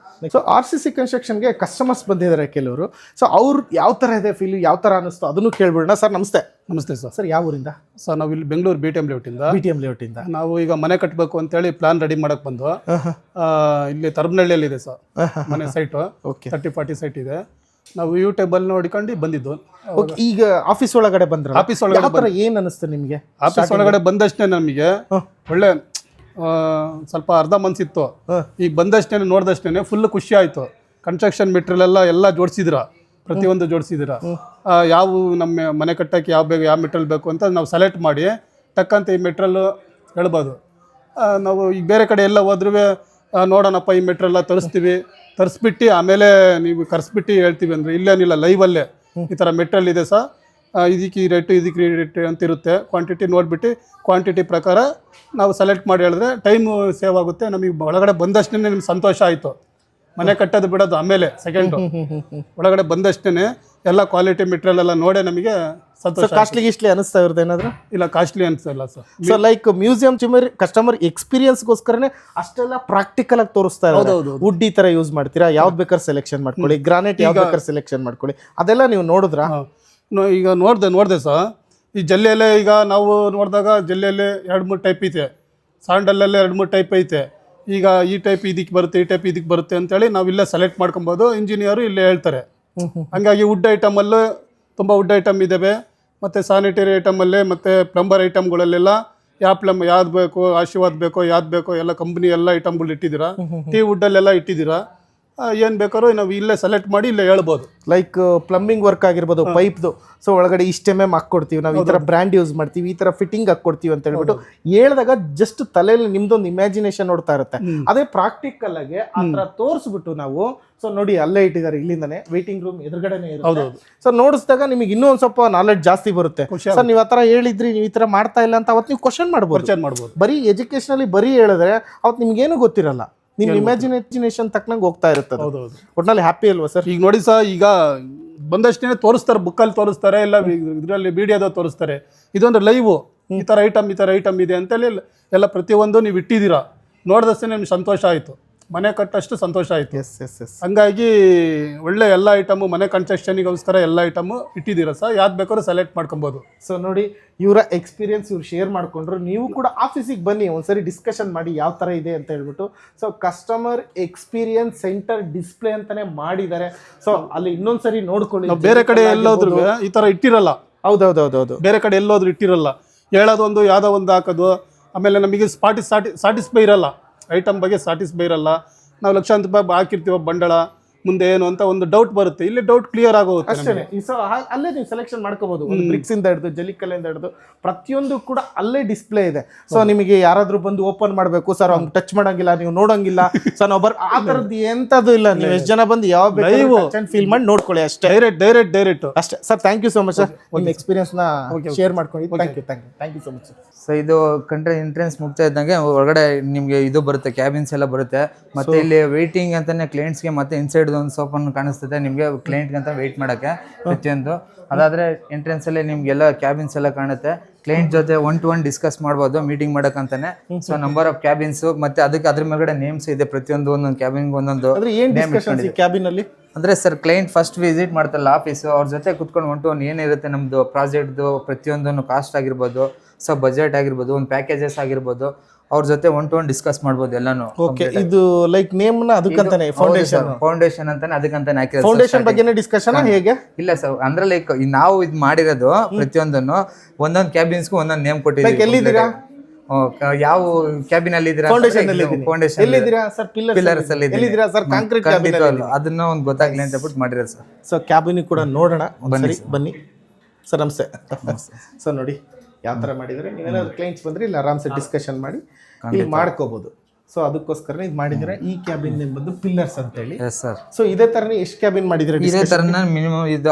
ಸೊ RCC ಕನ್ಸ್ಟ್ರಕ್ಷನ್ಗೆ ಕಸ್ಟಮರ್ಸ್ ಬಂದಿದ್ದಾರೆ ಕೆಲವರು. ಸೊ ಅವ್ರು ಯಾವ ತರ ಇದೆ ಫೀಲ್, ಯಾವ ತರ ಅನಿಸ್ತು ಅದನ್ನು ಕೇಳ್ಬಿಡೋಣ. ಸರ್ ನಮಸ್ತೆ. ನಮಸ್ತೆ ಸರ್. ಸರ್ ಯಾವ ಊರಿಂದ? ಸರ್ ನಾವು ಇಲ್ಲಿ ಬೆಂಗಳೂರು BTM ಲೇಔಟ್ ಇಂದ ನಾವು ಈಗ ಮನೆ ಕಟ್ಟಬೇಕು ಅಂತೇಳಿ ಪ್ಲಾನ್ ರೆಡಿ ಮಾಡಕ್ ಬಂದು ಇಲ್ಲಿ ತರಬನಹಳ್ಳಿಯಲ್ಲಿ ಇದೆ ಸರ್ ಮನೆ ಸೈಟ್. 30-40 ಸೈಟ್ ಇದೆ. ನಾವು ಯೂಟ್ಯೂಬ್ ನೋಡಿಕೊಂಡು ಬಂದಿದ್ದು. ಈಗ ಆಫೀಸ್ ಒಳಗಡೆ ಬಂದ್ರೆ ಆಫೀಸ್ ಒಳಗಡೆ ಏನ್ ಅನಿಸ್ತು ನಿಮ್ಗೆ? ಆಫೀಸ್ ಒಳಗಡೆ ಬಂದಷ್ಟೇ ನಮಗೆ ಒಳ್ಳೆ ಸ್ವಲ್ಪ ಅರ್ಧ ಮನ್ಸಿತ್ತು. ಈಗ ಬಂದಷ್ಟೇ ನೋಡಿದಷ್ಟೇ ಫುಲ್ ಖುಷಿ ಆಯ್ತು. ಕನ್ಸ್ಟ್ರಕ್ಷನ್ ಮೆಟೀರಿಯಲ್ ಎಲ್ಲ ಜೋಡಿಸಿದ್ರ, ಪ್ರತಿಯೊಂದು ಜೋಡಿಸಿದ್ರ. ಯಾವ ನಮ್ಮ ಮನೆ ಕಟ್ಟಕ್ಕೆ ಯಾವ ಮೆಟೀರಿಯಲ್ ಬೇಕು ಅಂತ ನಾವು ಸೆಲೆಕ್ಟ್ ಮಾಡಿ ಟಕ್ಕಂತ ಈ ಮೆಟೀರಿಯಲ್ ಹೇಳ್ಬೋದು. ನಾವು ಈಗ ಬೇರೆ ಕಡೆ ಎಲ್ಲ ಹೋದ್ರೂ ನೋಡೋಣಪ್ಪ ಈ ಮೆಟೀರಿಯಲ್ ತರಿಸ್ಬಿಟ್ಟು ಆಮೇಲೆ ನೀವು ಕರ್ಸ್ಬಿಟ್ಟು ಹೇಳ್ತೀವಿ ಅಂದರೆ ಇಲ್ಲೇನಿಲ್ಲ, ಲೈವಲ್ಲೇ ಈ ಥರ ಮೆಟೀರಿಯಲ್ ಇದೆ ಸರ್, ಇದಕ್ಕೆ ಈ ರೇಟು ಅಂತ ಇರುತ್ತೆ. ಕ್ವಾಂಟಿಟಿ ನೋಡಿಬಿಟ್ಟು ಕ್ವಾಂಟಿಟಿ ಪ್ರಕಾರ ನಾವು ಸೆಲೆಕ್ಟ್ ಮಾಡಿ ಹೇಳಿದ್ರೆ ಟೈಮು ಸೇವ್ ಆಗುತ್ತೆ. ನಮಗೆ ಒಳಗಡೆ ಬಂದಷ್ಟೇ ನಿಮ್ಗೆ ಸಂತೋಷ ಆಯಿತು. ಮನೆ ಕಟ್ಟೋದು ಬಿಡೋದು ಆಮೇಲೆ ಸೆಕೆಂಡು, ಒಳಗಡೆ ಬಂದಷ್ಟೇ ಎಲ್ಲ ಕ್ವಾಲಿಟಿ ಮೆಟೀರಿಯಲ್ ಎಲ್ಲ ನೋಡೇ ನಮಗೆ ಸಂತೋಷ. ಕಾಸ್ಟ್ಲಿ ಅನಿಸ್ತಾ ಇರೋದು ಏನಾದ್ರು? ಇಲ್ಲ, ಕಾಸ್ಟ್ಲಿ ಅನಿಸಲ್ಲ sir. So like museum customer ಎಕ್ಸ್ಪೀರಿಯನ್ಸ್ಗೋಸ್ಕರನೇ ಅಷ್ಟೆಲ್ಲ ಪ್ರಾಕ್ಟಿಕಲ್ ಆಗಿ ತೋರಿಸ್ತಾ ಇರೋದು. ವುಡ್ ಈ ತರ ಯೂಸ್ ಮಾಡ್ತೀರಾ, ಯಾವ್ದು ಬೇಕಾದ್ರೆ ಸೆಲೆಕ್ಷನ್ ಮಾಡ್ಕೊಳ್ಳಿ, ಗ್ರಾನೈಟ್ ಯಾವ್ದು ಬೇಕಾದ್ರೆ ಸೆಲೆಕ್ಷನ್ ಮಾಡ್ಕೊಳ್ಳಿ, ಅದೆಲ್ಲ ನೀವು ನೋಡಿದ್ರಾ? ಈಗ ನೋಡಿದೆ ಸರ್. ಈ ಜಲ್ಲಿಯಲ್ಲೇ ಈಗ ನಾವು ನೋಡಿದಾಗ ಜಲ್ಲಿಯಲ್ಲಿ 2-3 ಟೈಪ್ ಐತೆ, ಸಾಂಡಲ್ಲೇ 2-3 ಟೈಪ್ ಐತೆ. ಈಗ ಈ ಟೈಪ್ ಇದಕ್ಕೆ ಬರುತ್ತೆ, ಈ ಟೈಪ್ ಇದಕ್ಕೆ ಬರುತ್ತೆ ಅಂತೇಳಿ ನಾವು ಇಲ್ಲೇ ಸೆಲೆಕ್ಟ್ ಮಾಡ್ಕೊಬೋದು. ಇಂಜಿನಿಯರು ಇಲ್ಲೇ ಹೇಳ್ತಾರೆ. ಹಂಗಾಗಿ ವುಡ್ ಐಟಮಲ್ಲೂ ತುಂಬ ವುಡ್ ಐಟಮ್ ಇದ್ದಾವೆ, ಮತ್ತು ಸ್ಯಾನಿಟರಿ ಐಟಮಲ್ಲೇ ಮತ್ತು ಪ್ಲಂಬರ್ ಐಟಮ್ಗಳಲ್ಲೆಲ್ಲ ಯಾವ್ದು ಬೇಕು, ಆಶೀರ್ವಾದ್ ಬೇಕೋ ಯಾವ್ದು ಬೇಕೋ ಎಲ್ಲ ಕಂಪ್ನಿ ಎಲ್ಲ ಐಟಮ್ಗಳು ಇಟ್ಟಿದ್ದೀರಾ. ಟೀ ವುಡ್ಡಲ್ಲೆಲ್ಲ ಇಟ್ಟಿದ್ದೀರಾ. ಏನು ಬೇಕಾದ್ರೂ ನಾವು ಇಲ್ಲೇ ಸೆಲೆಕ್ಟ್ ಮಾಡಿ ಇಲ್ಲೇ ಹೇಳ್ಬೋದು. ಲೈಕ್ ಪ್ಲಂಬಿಂಗ್ ವರ್ಕ್ ಆಗಿರ್ಬೋದು, ಪೈಪ್ದು. ಸೊ ಒಳಗಡೆ ಇಷ್ಟೆಮ್ಮೆ ಹಾಕ್ಕೊಡ್ತೀವಿ ನಾವು, ಈ ಥರ ಬ್ರ್ಯಾಂಡ್ ಯೂಸ್ ಮಾಡ್ತೀವಿ, ಈ ಥರ ಫಿಟ್ಟಿಂಗ್ ಹಾಕ್ಕೊಡ್ತೀವಿ ಅಂತ ಹೇಳ್ಬಿಟ್ಟು ಹೇಳಿದಾಗ ಜಸ್ಟ್ ತಲೆಯಲ್ಲಿ ನಿಮ್ದೊಂದು ಇಮ್ಯಾಜಿನೇಷನ್ ನೋಡ್ತಾ ಇರುತ್ತೆ. ಅದೇ ಪ್ರಾಕ್ಟಿಕಲ್ ಆಗಿ ಆ ಥರ ತೋರಿಸ್ಬಿಟ್ಟು ನಾವು, ಸೊ ನೋಡಿ ಅಲ್ಲೇ ಇಟ್ಟಿದ್ದಾರೆ, ಇಲ್ಲಿಂದಾನೆ ವೇಟಿಂಗ್ ರೂಮ್ ಎದುರುಗಡೆನೆ ಇರುತ್ತೆ. ಸೊ ನೋಡಿಸಿದಾಗ ನಿಮಗೆ ಇನ್ನೂ ಒಂದು ಸ್ವಲ್ಪ ನಾಲೆಡ್ಜ್ ಜಾಸ್ತಿ ಬರುತ್ತೆ. ಸರ್ ನೀವು ಆ ಥರ ಹೇಳಿದ್ರಿ, ನೀವು ಈ ಥರ ಮಾಡ್ತಾ ಇಲ್ಲ ಅಂತ ಅವತ್ತು ನೀವು ಕ್ವಶನ್ ಮಾಡ್ಬೋದು. ಬರೀ ಎಜುಕೇಶನಲ್ಲಿ ಬರೀ ಹೇಳಿದ್ರೆ ಅವತ್ತು ನಿಮ್ಗೇನು ಗೊತ್ತಿರಲ್ಲ, ನಿಮ್ ಇಮ್ಯಾಜಿನೇಷನ್ ತಕ್ಕನಂಗೆ ಹೋಗ್ತಾ ಇರುತ್ತೆ. ಒಟ್ನಲ್ಲಿ ಹ್ಯಾಪಿ ಅಲ್ವಾ ಸರ್? ಈಗ ನೋಡಿ ಸರ್, ಈಗ ಬಂದಷ್ಟೇ ತೋರಿಸ್ತಾರೆ, ಬುಕ್ಕಲ್ಲಿ ತೋರಿಸ್ತಾರೆ, ಇಲ್ಲ ಇದರಲ್ಲಿ ವಿಡಿಯೋದಾಗ ತೋರಿಸ್ತಾರೆ. ಇದೊಂದು ಲೈವ್, ಈ ಥರ ಐಟಮ್ ಇದೆ ಅಂತೇಳಿ ಎಲ್ಲ ಪ್ರತಿಯೊಂದು ನೀವು ಇಟ್ಟಿದ್ದೀರಾ. ನೋಡಿದಷ್ಟೇ ನಿಮ್ಗೆ ಸಂತೋಷ ಆಯಿತು, ಮನೆ ಕಟ್ಟಷ್ಟು ಸಂತೋಷ ಆಯಿತು. ಹಂಗಾಗಿ ಒಳ್ಳೆ ಎಲ್ಲ ಐಟಮು ಮನೆ ಕನ್ಸ್ಟ್ರಕ್ಷನಿಗೋಸ್ಕರ ಎಲ್ಲ ಐಟಮು ಇಟ್ಟಿದ್ದೀರಾ ಸರ್. ಯಾವ್ದು ಬೇಕಾದ್ರೂ ಸೆಲೆಕ್ಟ್ ಮಾಡ್ಕೊಬೋದು. ಸೊ ನೋಡಿ, ಇವರ ಎಕ್ಸ್ಪೀರಿಯನ್ಸ್ ಇವ್ರು ಶೇರ್ ಮಾಡ್ಕೊಂಡ್ರು. ನೀವು ಕೂಡ ಆಫೀಸಿಗೆ ಬನ್ನಿ, ಒಂದ್ಸರಿ ಡಿಸ್ಕಷನ್ ಮಾಡಿ ಯಾವ ಥರ ಇದೆ ಅಂತ ಹೇಳ್ಬಿಟ್ಟು. So customer experience centre display ಅಂತಾನೆ ಮಾಡಿದ್ದಾರೆ. ಸೊ ಅಲ್ಲಿ ಇನ್ನೊಂದ್ಸರಿ ನೋಡ್ಕೊಳ್ಳಿ. ಬೇರೆ ಕಡೆ ಎಲ್ಲೋದ್ರು ಈ ಥರ ಇಟ್ಟಿರಲ್ಲ. ಹೌದೌದೌದೌದು, ಬೇರೆ ಕಡೆ ಎಲ್ಲೋದ್ರು ಇಟ್ಟಿರಲ್ಲ. ಹೇಳೋದೊಂದು ಯಾವುದೋ ಒಂದು ಹಾಕೋದು, ಆಮೇಲೆ ನಮಗೆ ಸಾಟಿಸ್ಫೈ ಇರಲ್ಲ, ಐಟಮ್ ಬಗ್ಗೆ ಸಾಟಿಸ್ಫೈ ಇರಲ್ಲ. ನಾವು ಲಕ್ಷಾಂತರ ರೂಪಾಯಿ ಹಾಕಿರ್ತೀವ ಬಂಡಳ, ಮುಂದೆ ಏನು ಅಂತ ಒಂದು ಡೌಟ್ ಬರುತ್ತೆ. ಇಲ್ಲಿ ಡೌಟ್ ಕ್ಲಿಯರ್ ಆಗೋಗುತ್ತೆ ಅಷ್ಟೇ. ಸೊ ಅಲ್ಲೇ ನೀವು ಸೆಲೆಕ್ಷನ್ ಮಾಡ್ಕೋಬಹುದು. ಬ್ರಿಕ್ಸ್ ಇಂದ ಹಿಡಿದು ಜಲ್ಲಿಕಲ್ಲಿಂದ ಹಿಡಿದು ಪ್ರತಿಯೊಂದು ಕೂಡ ಅಲ್ಲೇ ಡಿಸ್ಪ್ಲೇ ಇದೆ. ಸೊ ನಿಮಗೆ ಯಾರಾದ್ರೂ ಬಂದು ಓಪನ್ ಮಾಡಬೇಕು ಸರ್, ಅವ್ನು ಟಚ್ ಮಾಡಂಗಿಲ್ಲ, ನೀವು ನೋಡಂಗಿಲ್ಲ. ಸೊ ನಾವು ಆ ತರದ್ದು ಎಂತದ್ದು ಇಲ್ಲ. ನೀವು ಎಷ್ಟು ಜನ ಬಂದು ಯಾವ ಫೀಲ್ ಮಾಡಿ ನೋಡ್ಕೊಳ್ಳಿ ಅಷ್ಟೇ. ಡೈರೆಕ್ಟ್ ಅಷ್ಟೇ sir. Thank you so much sir, ನಿಮ್ಮ ಎಕ್ಸ್ಪೀರಿಯನ್ಸ್ ನ ಶೇರ್ ಮಾಡ್ಕೊಂಡು. Thank you so much sir. So ಇದು ಎಂಟ್ರೆನ್ಸ್ ಮುಗ್ತಾ ಇದ್ದಂಗೆ ಹೊರಗಡೆ ನಿಮಗೆ ಇದು ಬರುತ್ತೆ, ಕ್ಯಾಬಿನ್ಸ್ ಎಲ್ಲ ಬರುತ್ತೆ. ಮತ್ತೆ ಇಲ್ಲಿ ವೇಟಿಂಗ್ ಅಂತಾನೆ ಕ್ಲೈಂಟ್ಸ್ಗೆ, ಮತ್ತೆ ಇನ್ಸೈಡ್ ಒಂದು ಸೋಫನ್ ಕಾಣಿಸ್ತದೆ ನಿಮಗೆ ಕ್ಲೈಂಟ್ಗೆ ಅಂತ ವೆಯ್ಟ್ ಮಾಡೋಕ್ಕೆ ಪ್ರತಿಯೊಂದು. ಅದಾದರೆ ಎಂಟ್ರೆನ್ಸಲ್ಲಿ ನಿಮಗೆಲ್ಲ ಕ್ಯಾಬಿನ್ಸ್ ಎಲ್ಲ ಕಾಣುತ್ತೆ. ಕ್ಲೈಂಟ್ ಜೊತೆ 1-to-1 ಡಿಸ್ಕಸ್ ಮಾಡ್ಬೋದು ಮೀಟಿಂಗ್ ಮಾಡೋಕ್ಕಂತಾನೆ. ಸೊ ನಂಬರ್ ಆಫ್ ಕ್ಯಾಬಿನ್ಸು, ಮತ್ತೆ ಅದಕ್ಕೆ ಅದ್ರ ಮೇಲ್ಗಡೆ ನೇಮ್ಸ್ ಇದೆ. ಪ್ರತಿಯೊಂದು ಒಂದೊಂದು ಕ್ಯಾಬಿನ್ಗೆ ಒಂದೊಂದು ಕ್ಯಾಬಿನ್ ಅಲ್ಲಿ ಅಂದರೆ ಸರ್ ಕ್ಲೈಂಟ್ ಫಸ್ಟ್ ವಿಸಿಟ್ ಮಾಡ್ತಾರಲ್ಲ ಆಫೀಸು, ಅವ್ರ ಜೊತೆ ಕುತ್ಕೊಂಡು ಹೊಂಟು ಏನಿರುತ್ತೆ ನಮ್ಮದು ಪ್ರಾಜೆಕ್ಟ್ದು ಪ್ರತಿಯೊಂದನ್ನು ಕಾಸ್ಟ್ ಆಗಿರ್ಬೋದು, ಸೊ ಬಜೆಟ್ ಆಗಿರ್ಬೋದು, ಒಂದು ಪ್ಯಾಕೇಜಸ್ ಆಗಿರ್ಬೋದು, ಅವ್ರ ಜೊತೆ ಒನ್ ಡಿಸ್ಕಸ್ ಮಾಡ್ಬೋದು ಎಲ್ಲಾನು. ಓಕೆ, ಇದು ಲೈಕ್ ನೇಮ್ ನ ಅದಕ್ಕಂತಾನೆ ಫೌಂಡೇಶನ್ ಅಂತಾನೆ ಅದಕ್ಕಂತಾನೆ ಹಾಕಿರೋದು. ಫೌಂಡೇಶನ್ ಬಗ್ಗೆನೇ ಡಿಸ್ಕಷನ್ ಹೇಗೆ? ಇಲ್ಲ ಸರ್, ಅಂದ್ರೆ ಲೈಕ್ ನಾವು ಇದು ಮಾಡಿರೋದು ಪ್ರತಿಯೊಂದನ್ನು ಒಂದೊಂದು ಕ್ಯಾಬಿನ್ಸ್ಗೂ ಒಂದೊಂದು ನೇಮ್ ಕೊಟ್ಟಿದ್ದೀವಿ. ಎಲ್ಲಿದ್ದೀರಾ? ಯಾವ ಕ್ಯಾಬಿನ್ ಅಲ್ಲಿ ಇದ್ದೀರಾ? ಫೌಂಡೇಶನ್ ಎಲ್ಲಿದ್ದೀರಾ ಸರ್? ಪಿಲ್ಲರ್ಸ್ ಅಲ್ಲಿ ಎಲ್ಲಿದ್ದೀರಾ ಸರ್? ಕಾಂಕ್ರೀಟ್ ಕ್ಯಾಬಿನ್ ಅದನ್ನ ಒಂದು ಗೊತ್ತಾಗ್ಲಿ ಅಂತ ಬಿಟ್ಟು ಮಾಡಿರೋದು ಸರ್. ಸೊ ಕ್ಯಾಬಿನ್ ಕೂಡ ನೋಡೋಣ, ಬನ್ನಿ ಸರ್. ನಮಸ್ತೆ ಸರ್. ನೋಡಿ ಯಾವ ಥರ ಮಾಡಿದರೆ, ನೀವೇನಾದ್ರು ಕ್ಲೈಂಟ್ಸ್ ಬಂದರೆ ಇಲ್ಲಿ ಆರಾಮ್ಸೆ ಡಿಸ್ಕಷನ್ ಮಾಡಿ ಇಲ್ಲಿ ಮಾಡ್ಕೋಬೋದು. ಸೊ ಅದಕ್ಕೋಸ್ಕರ ಇದು ಮಾಡಿದ್ರೆ ಈ ಕ್ಯಾಬಿನ್ ನೇಮ್ ಬಂದು ಪಿಲ್ಲರ್ಸ್ ಅಂತ ಹೇಳಿ. ಸರ್, ಸೊ ಇದೇ ತರನೇ ಎಷ್ಟು ಕ್ಯಾಬಿನ್ ಮಾಡಿದ್ರೆ? ಇದೇ ತರನ ಮಿನಿಮಮ್ ಇದು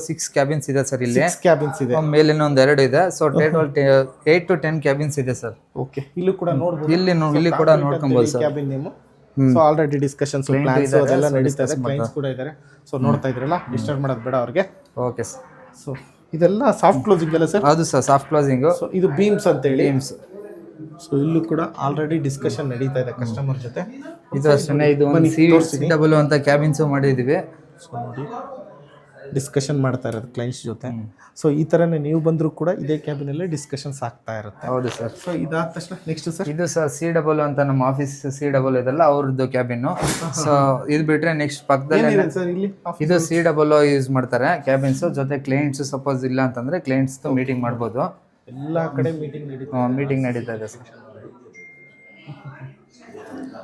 6 ಕ್ಯಾಬಿನ್ಸ್ ಇದೆ ಸರ್. ಇಲ್ಲಿ ಕ್ಯಾಬಿನ್ಸ್ ಇದೆ, ಮೇಲಿನ ಒಂದು 2 ಇದೆ. ಸೊ ಟೋಟಲ್ 8 to 10 ಕ್ಯಾಬಿನ್ಸ್ ಇದೆ ಸರ್. ಓಕೆ, ಇಲ್ಲೂ ಕೂಡ ನೋಡಬಹುದು. ಇಲ್ಲಿ ಕೂಡ ನೋಡ್ಕೊಬಹುದು sir cabin name. So already discussions plans ಅದೆಲ್ಲ ನಡೀತಾ ಇದೆ, ಕ್ಲೈಂಟ್ಸ್ ಕೂಡ ಇದ್ದಾರೆ. ಸೊ ನೋಡ್ತಾ ಇದ್ರಲ್ಲ, ಡಿಸ್ಟರ್ಬ್ ಮಾಡೋದು ಬೇಡ ಅವ್ರಿಗೆ. Okay sir. ಸೊ ಇದೆಲ್ಲ ಸಾಫ್ಟ್ ಕ್ಲೋಸಿಂಗ್ ಅಲ್ಲ ಸರ್? ಹೌದು ಸರ್, ಸಾಫ್ಟ್ ಕ್ಲೋಸಿಂಗ್. ಸೊ ಇದು ಬೀಮ್ಸ್ ಅಂತ ಹೇಳಿ. ಸೊ ಇಲ್ಲೂ ಕೂಡ ಆಲ್ರೆಡಿ ಡಿಸ್ಕಷನ್ ನಡೀತಾ ಇದೆ ಕಸ್ಟಮರ್ ಜೊತೆ. ಇದು ಅಷ್ಟೇ, ಇದು ಒಂದು CW ಅಂತ ಕ್ಯಾಬಿನ್ಸ್ ಮಾಡಿದೀವಿ. ಸೊ ನೋಡಿ ಡಿಸ್ಕಷನ್ ಮಾಡ್ತಾ ಇರೋದು ಕ್ಲೈಂಟ್ಸ್ ಜೊತೆ. ಸೊ ಈ ಥರನೇ ನೀವು ಬಂದರೂ ಕೂಡ ಇದೇ ಕ್ಯಾಬಿನಲ್ಲೇ ಡಿಸ್ಕಷನ್ಸ್ ಆಗ್ತಾ ಇರುತ್ತೆ. ಹೌದು ಸರ್. ಸೊ ಇದಾದ ತಕ್ಷಣ ನೆಕ್ಸ್ಟ್ ಸರ್, ಇದು ಸರ್ CW ಅಂತ ನಮ್ಮ ಆಫೀಸ್ CW ಇದೆಲ್ಲ ಅವ್ರದ್ದು ಕ್ಯಾಬಿನ್ನು. ಸೊ ಇದು ಬಿಟ್ರೆ ನೆಕ್ಸ್ಟ್ ಪಕ್ಕದಲ್ಲಿ ಸರ್ ಇಲ್ಲಿ ಇದು CW ಯೂಸ್ ಮಾಡ್ತಾರೆ ಕ್ಯಾಬಿನ್ಸ್ ಜೊತೆ. ಕ್ಲೈಂಟ್ಸ್ ಸಪೋಸ್ ಇಲ್ಲ ಅಂತಂದ್ರೆ ಕ್ಲೈಂಟ್ಸ್ ಮೀಟಿಂಗ್ ಮಾಡ್ಬೋದು. ಎಲ್ಲ ಕಡೆ ಮೀಟಿಂಗ್ ನಡೀತಾ ಇದೆ ಸರ್.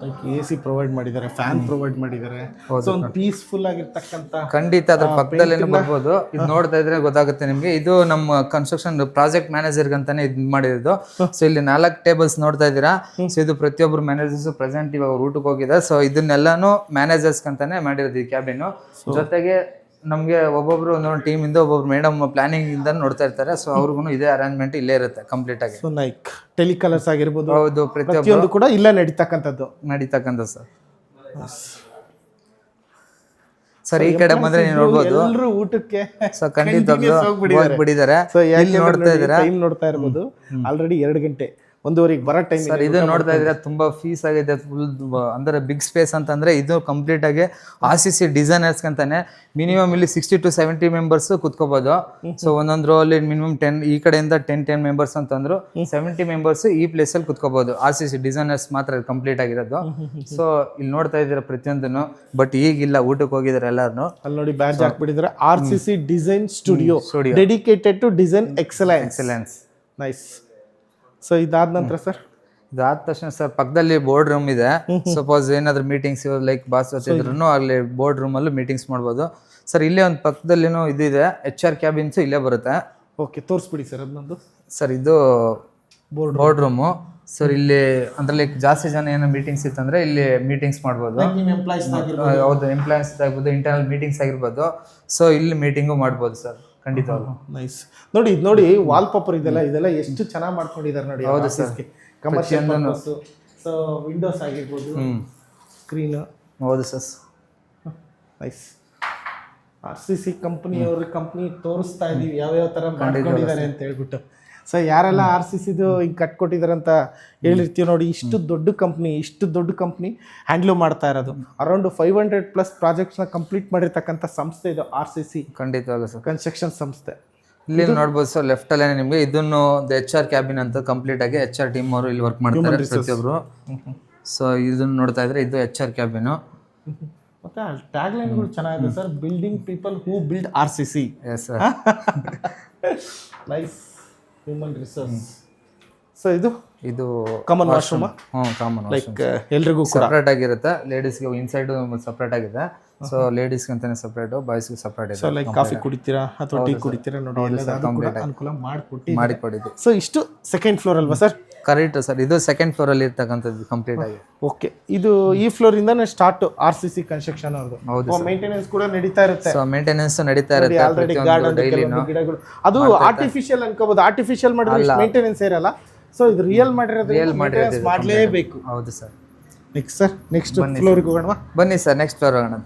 ಲೈಕ್ AC ಪ್ರೊವೈಡ್ ಮಾಡಿದ್ದಾರೆ, ಫ್ಯಾನ್ ಪ್ರೊವೈಡ್ ಮಾಡಿದ್ದಾರೆ. ಸೊ ಒಂದು ಪೀಸ್ಫುಲ್ ಆಗಿರ್ತಕ್ಕಂಥ, ಖಂಡಿತ ಅದ್ರ ಪಕ್ಕದಲ್ಲೇನು ಬರ್ಬೋದು. ಇದು ನೋಡ್ತಾ ಇದ್ರೆ ಗೊತ್ತಾಗುತ್ತೆ ನಿಮಗೆ. ಇದು ನಮ್ಮ ಕನ್ಸ್ಟ್ರಕ್ಷನ್ ಪ್ರಾಜೆಕ್ಟ್ ಮ್ಯಾನೇಜರ್ ಅಂತಾನೆ ಇದು ಮಾಡಿರೋದು. ಸೊ ಇಲ್ಲಿ 4 ಟೇಬಲ್ಸ್ ನೋಡ್ತಾ ಇದ್ದೀರಾ. ಸೊ ಇದು ಪ್ರತಿಯೊಬ್ಬರು ಮ್ಯಾನೇಜರ್ಸ್ ಪ್ರೆಸೆಂಟ್ ಇವಾಗ ಊಟಕ್ಕೆ ಹೋಗಿದ್ದಾರೆ. ಸೊ ಇದನ್ನೆಲ್ಲಾನು ಮ್ಯಾನೇಜರ್ಸ್ ಅಂತಾನೆ ಮಾಡಿರೋದು ಈ ಕ್ಯಾಬಿನ್. ಜೊತೆಗೆ ನಮಗೆ ಒಬ್ಬೊಬ್ರು ಒಂದೊಂದು ಟೀಮ್ ಇಂದ ಒಬ್ಬೊಬ್ರು ಮೇಡಮ್ ಪ್ಲಾನಿಂಗ್ ಇಂದ ನೋಡ್ತಾ ಇರ್ತಾರೆ. ಸೊ ಅವ್ರಿಗೂ ಇದೇ ಅರೇಂಜ್ಮೆಂಟ್ ಇಲ್ಲೇ ಇರುತ್ತೆ ಕಂಪ್ಲೀಟ್ ಆಗಿ. ಸೊ ಲೈಕ್ ಟೆಲಿಕಲರ್ಸ್ ಆಗಿರ್ಬೋದು, ಹೌದು, ಪ್ರತಿಯೊಂದು ಕೂಡ ಇಲ್ಲೇ ನಡೀತಕ್ಕಂಥದ್ದು. ಸರ್ ಈ ಕಡೆ ಬಂದ್ರೆ ನೀವು ನೋಡ್ಬೋದು ಎಲ್ಲರೂ ಊಟಕ್ಕೆ ಸೊ ಖಂಡಿತ ಹೋಗ್ಬಿಟ್ಟಿದ್ದಾರೆ. ಇಲ್ಲಿ ನೋಡ್ತಾ ಇದ್ದೀರಾ, ಟೈಮ್ ನೋಡ್ತಾ ಇರ್ಬೋದು. ಆಲ್ರೆಡಿ 2 ಗಂಟೆ 1:15 ಬರೋ ಟೈಮ್. ಸರ್ ಇದು ನೋಡ್ತಾ ಇದ್ರೆ ತುಂಬಾ ಫೀಸ್ ಆಗಿದೆ ಫುಲ್. ಅಂದ್ರೆ ಬಿಗ್ ಸ್ಪೇಸ್ ಅಂತಂದ್ರೆ ಇದು ಕಂಪ್ಲೀಟ್ ಆಗಿ RCC ಡಿಸೈನರ್ಸ್ ಅಂತಾನೆ. ಮಿನಿಮಮ್ ಇಲ್ಲಿ 60 to 70 ಮೆಂಬರ್ಸ್ ಕುತ್ಕೋಬಹುದು. ಸೊ ಒಂದೊಂದು ರೋ ಅಲ್ಲಿ ಮಿನಿಮಮ್ 10, ಈ ಕಡೆಯಿಂದ 10 ಮೆಂಬರ್ಸ್ ಅಂತಂದ್ರು 70 ಮೆಂಬರ್ಸ್ ಈ ಪ್ಲೇಸ್ ಅಲ್ಲಿ ಕುತ್ಕೋಬಹುದು. RCC ಡಿಸೈನರ್ಸ್ ಮಾತ್ರ ಕಂಪ್ಲೀಟ್ ಆಗಿರೋದು. ಸೊ ಇಲ್ಲಿ ನೋಡ್ತಾ ಇದ್ದೀರಾ ಪ್ರತಿಯೊಂದನ್ನು. ಬಟ್ ಈಗಿಲ್ಲ, ಊಟಕ್ಕೆ ಹೋಗಿದ್ದಾರೆ ಎಲ್ಲಾರು. ಅಲ್ಲಿ ನೋಡಿ ಬ್ಯಾಡ್ಜ್ ಹಾಕ್ಬಿಟ್ಟಿದ್ದಾರೆ, RCC design studio dedicated to design excellence. Nice. So ಇದಾದ ನಂತರ ಸರ್, ಇದಾದ ತಕ್ಷಣ ಸರ್ ಪಕ್ಕದಲ್ಲಿ ಬೋರ್ಡ್ ರೂಮ್ ಇದೆ. ಸಪೋಸ್ ಏನಾದ್ರು ಮೀಟಿಂಗ್ಸ್ ಲೈಕ್ ಬಾಸ್ ಇದ್ರು ಅಲ್ಲಿ ಬೋರ್ಡ್ ರೂಮ್ ಅಲ್ಲೂ ಮೀಟಿಂಗ್ಸ್ ಮಾಡ್ಬೋದು. ಸರ್ ಇಲ್ಲೇ ಒಂದು ಪಕ್ಕದಲ್ಲಿನೂ ಇದಿದೆ, HR ಕ್ಯಾಬಿನ್ಸ್ ಇಲ್ಲೇ ಬರುತ್ತೆ. ಓಕೆ, ತೋರಿಸ್ಬಿಡಿ ಸರ್ ಅದನ್ನೊಂದು. ಸರ್ ಇದು ಬೋರ್ಡ್ ರೂಮು. ಸರ್ ಇಲ್ಲಿ ಅಂದ್ರೆ ಲೈಕ್ ಜಾಸ್ತಿ ಜನ ಏನೋ ಮೀಟಿಂಗ್ಸ್ ಇತ್ತಂದ್ರೆ ಇಲ್ಲಿ ಮೀಟಿಂಗ್ಸ್ ಮಾಡ್ಬೋದು. ಹೌದು, ಎಂಪ್ಲಾಯೀಸ್ ಆಗ್ಬೋದು, ಇಂಟರ್ನಲ್ ಮೀಟಿಂಗ್ಸ್ ಆಗಿರ್ಬೋದು. ಸೊ ಇಲ್ಲಿ ಮೀಟಿಂಗು ಮಾಡ್ಬೋದು ಸರ್ ಖಂಡಿತ. ನೈಸ್. ನೋಡಿ ಇದು ನೋಡಿ, ವಾಲ್ ಪೇಪರ್ ಇದೆಲ್ಲ ಎಷ್ಟು ಚೆನ್ನಾಗಿ ಮಾಡ್ಕೊಂಡಿದ್ದಾರೆ ನೋಡಿ. ಹೌದು sir, commercial purpose. So Windows ಆಗಿರ್ಬೋದು, ಸ್ಕ್ರೀನ್. ಹೌದು ಸರ್, ನೈಸ್. RCC ಕಂಪ್ನಿ ತೋರಿಸ್ತಾ ಇದೀವಿ ಯಾವ್ಯಾವ ಥರ ಮಾಡ್ಕೊಂಡಿದ್ದಾರೆ ಅಂತ ಹೇಳ್ಬಿಟ್ಟು. ಸೊ ಯಾರೆಲ್ಲ RCCದು ಹಿಂಗೆ ಕಟ್ಕೊಟ್ಟಿದ್ದಾರೆ ಅಂತ ಹೇಳಿರ್ತೀವಿ ನೋಡಿ. ಇಷ್ಟು ದೊಡ್ಡ ಕಂಪ್ನಿ ಹ್ಯಾಂಡ್ಲ್ ಮಾಡ್ತಾ ಇರೋದು. ಅರೌಂಡ್ 500+ ಪ್ರಾಜೆಕ್ಟ್ಸ್ನ ಕಂಪ್ಲೀಟ್ ಮಾಡಿರ್ತಕ್ಕಂಥ ಸಂಸ್ಥೆ ಇದು RCC. ಖಂಡಿತವಾಗ್ಲೂ ಸರ್, ಕನ್ಸ್ಟ್ರಕ್ಷನ್ ಸಂಸ್ಥೆ. ಇಲ್ಲಿ ನೋಡ್ಬೋದು ಸರ್ ಲೆಫ್ಟ್ ಅಲ್ಲೇ ನಿಮಗೆ ಇದನ್ನು HR ಕ್ಯಾಬಿನ್ ಅಂತ ಕಂಪ್ಲೀಟ್ ಆಗಿ HR ಟೀಮ್ ಅವರು ಇಲ್ಲಿ ವರ್ಕ್ ಮಾಡ್ತಾರೆ ಪ್ರತಿಯೊಬ್ರು. ಸೊ ಇದನ್ನ ನೋಡ್ತಾ ಇದ್ರೆ ಇದು HR ಕ್ಯಾಬಿನ್. ಮತ್ತೆ ಟ್ಯಾಗ್ ಲೈನ್ಗಳು ಚೆನ್ನಾಗಿದೆ sir. Building people who build RCC. Yes sir. Nice. Human resource. So ಇದು ಕಾಮನ್ ವಾಶ್ರೂಮ್. ಕಾಮನ್ ಲೈಕ್ ಎಲ್ರಿಗೂ ಸಪ್ರೇಟ್ ಆಗಿರುತ್ತೆ. ಲೇಡೀಸ್ಗೆ ಇನ್ಸೈಡ್ ಸಪ್ರೇಟ್ ಆಗಿದೆ. ಸೊ ಲೇಡೀಸ್ಗೆ ಅಂತಾನೆ ಸಪ್ರೇಟ್, ಬಾಯ್ಸ್ಗೆ ಸಪ್ರೇಟ್ ಇದೆ. ಸೊ ಲೈಕ್ ಕಾಫಿ ಕುಡಿತೀರಾ ಅಥವಾ ಟೀ ಕುಡಿತೀರಾ ನೋಡಿ, ಅನುಕೂಲ ಮಾಡಿಕೊಟ್ಟಿದೆ. ಸೊ ಇಷ್ಟು ಸೆಕೆಂಡ್ ಫ್ಲೋರ್ ಅಲ್ವಾ ಸರ್? ಕರೆಕ್ಟ್ ಸರ್, ಇದು ಸೆಕೆಂಡ್ ಫ್ಲೋರ್ ಅಲ್ಲಿ ಇರ್ತಕ್ಕಂಥದ್ದು ಕಂಪ್ಲೀಟ್ ಆಗಿ. ಓಕೆ, ಇದು ಈ ಫ್ಲೋರ್ ಇಂದಾನೆ ಸ್ಟಾರ್ಟ್ RCC ಕನ್ಸ್ಟ್ರಕ್ಷನ್ ಅವ್ರದ್ದು. ಹೌದು, ಮೇಂಟೆನೆನ್ಸ್ ಕೂಡ ನಡೀತಾ ಇರುತ್ತೆ. ಸೊ ಮೇಂಟೆನೆನ್ಸ್ ನಡೀತಾ ಇರುತ್ತೆ. ಆಲ್ರೆಡಿ ಗಾರ್ಡನ್ ಗಿಡಗಳು ಅದು ಆರ್ಟಿಫಿಷಿಯಲ್ ಅನ್ಕೋಬಹುದು. ಆರ್ಟಿಫಿಷಿಯಲ್ ಮಾಡಿದ್ರೆ ಮೇಂಟೆನೆನ್ಸ್ ಇರಲ್ಲ. ಸೊ ಇದು ರಿಯಲ್ ಮಾಡಿರೋದು ಮಾಡಲೇಬೇಕು. ಹೌದು ಸರ್. ನೆಕ್ಸ್ಟ್ ಫ್ಲೋರ್ಗೆ ಹೋಗೋಣ. ಬನ್ನಿ ಸರ್, ನೆಕ್ಸ್ಟ್ ಫ್ಲೋರ್ ಹೋಗೋಣ.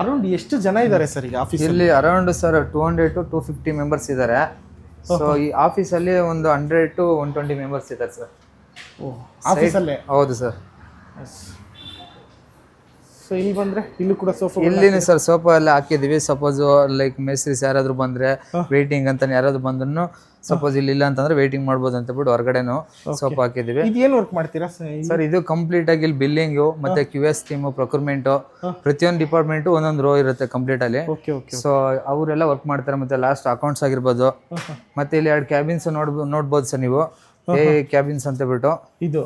ಅರೌಂಡ್ ಎಷ್ಟು ಜನ ಇದ್ದಾರೆ ಸರ್ ಈಗ ಆಫೀಸ್? ಇಲ್ಲಿ ಅರೌಂಡ್ ಸರ್ 200 to 250 ಮೆಂಬರ್ಸ್ ಇದ್ದಾರೆ. ಸೊ ಈ ಆಫೀಸಲ್ಲಿ ಒಂದು 100 to 120 ಮೆಂಬರ್ಸ್ ಇದ್ದಾರೆ ಸರ್ ಆಫೀಸಲ್ಲೇ. ಹೌದು ಸರ್. ಸೊ ಇಲ್ಲಿ ಬಂದ್ರೆ ಇಲ್ಲೂ ಕೂಡ ಸೋಫಾ ಇಲ್ಲಿನೇ ಸರ್ ಸೋಫಾ ಎಲ್ಲ ಹಾಕಿದೀವಿ. ಸಪೋಸ್ ಲೈಕ್ ಮೇಸ್ತ್ರೀಸ್ ಯಾರಾದ್ರೂ ಬಂದ್ರೆ ವೇಟಿಂಗ್ ಅಂತ ಯಾರಾದ್ರೂ ಬಂದ್ರು ಸಪೋಸ್ ಇಲ್ಲಿ ಇಲ್ಲ ಅಂತಂದ್ರೆ ವೇಟಿಂಗ್ ಮಾಡ್ಬೋದು ಅಂತ ಬಿಟ್ಟು ಹೊರಗಡೆನು ಸೋಫಾ ಹಾಕಿದೀವಿ. ಇದೇನು ವರ್ಕ್ ಮಾಡ್ತೀರಾ ಸರ್ ಇದು ಕಂಪ್ಲೀಟ್ ಆಗಿ ಇಲ್ಲಿ ಬಿಲ್ಲಿಂಗು ಮತ್ತೆ QS ಟೀಮು ಪ್ರೊಕ್ಯೂರ್ಮೆಂಟ್ ಪ್ರತಿಯೊಂದು ಡಿಪಾರ್ಟ್ಮೆಂಟ್ ಒಂದೊಂದು ರೋ ಇರುತ್ತೆ ಕಂಪ್ಲೀಟ್ ಅಲ್ಲಿ. ಸೊ ಅವರೆಲ್ಲ ವರ್ಕ್ ಮಾಡ್ತಾರೆ. ಮತ್ತೆ ಲಾಸ್ಟ್ ಅಕೌಂಟ್ಸ್ ಆಗಿರ್ಬೋದು. ಮತ್ತೆ ಇಲ್ಲಿ 2 ಕ್ಯಾಬಿನ್ಸ್ ನೋಡ್ಬೋದು ಸರ್ ನೀವು. ಕ್ಯಾಬಿನ್ಸ್ ಅಂತ ಬಿಟ್ಟು ಇದು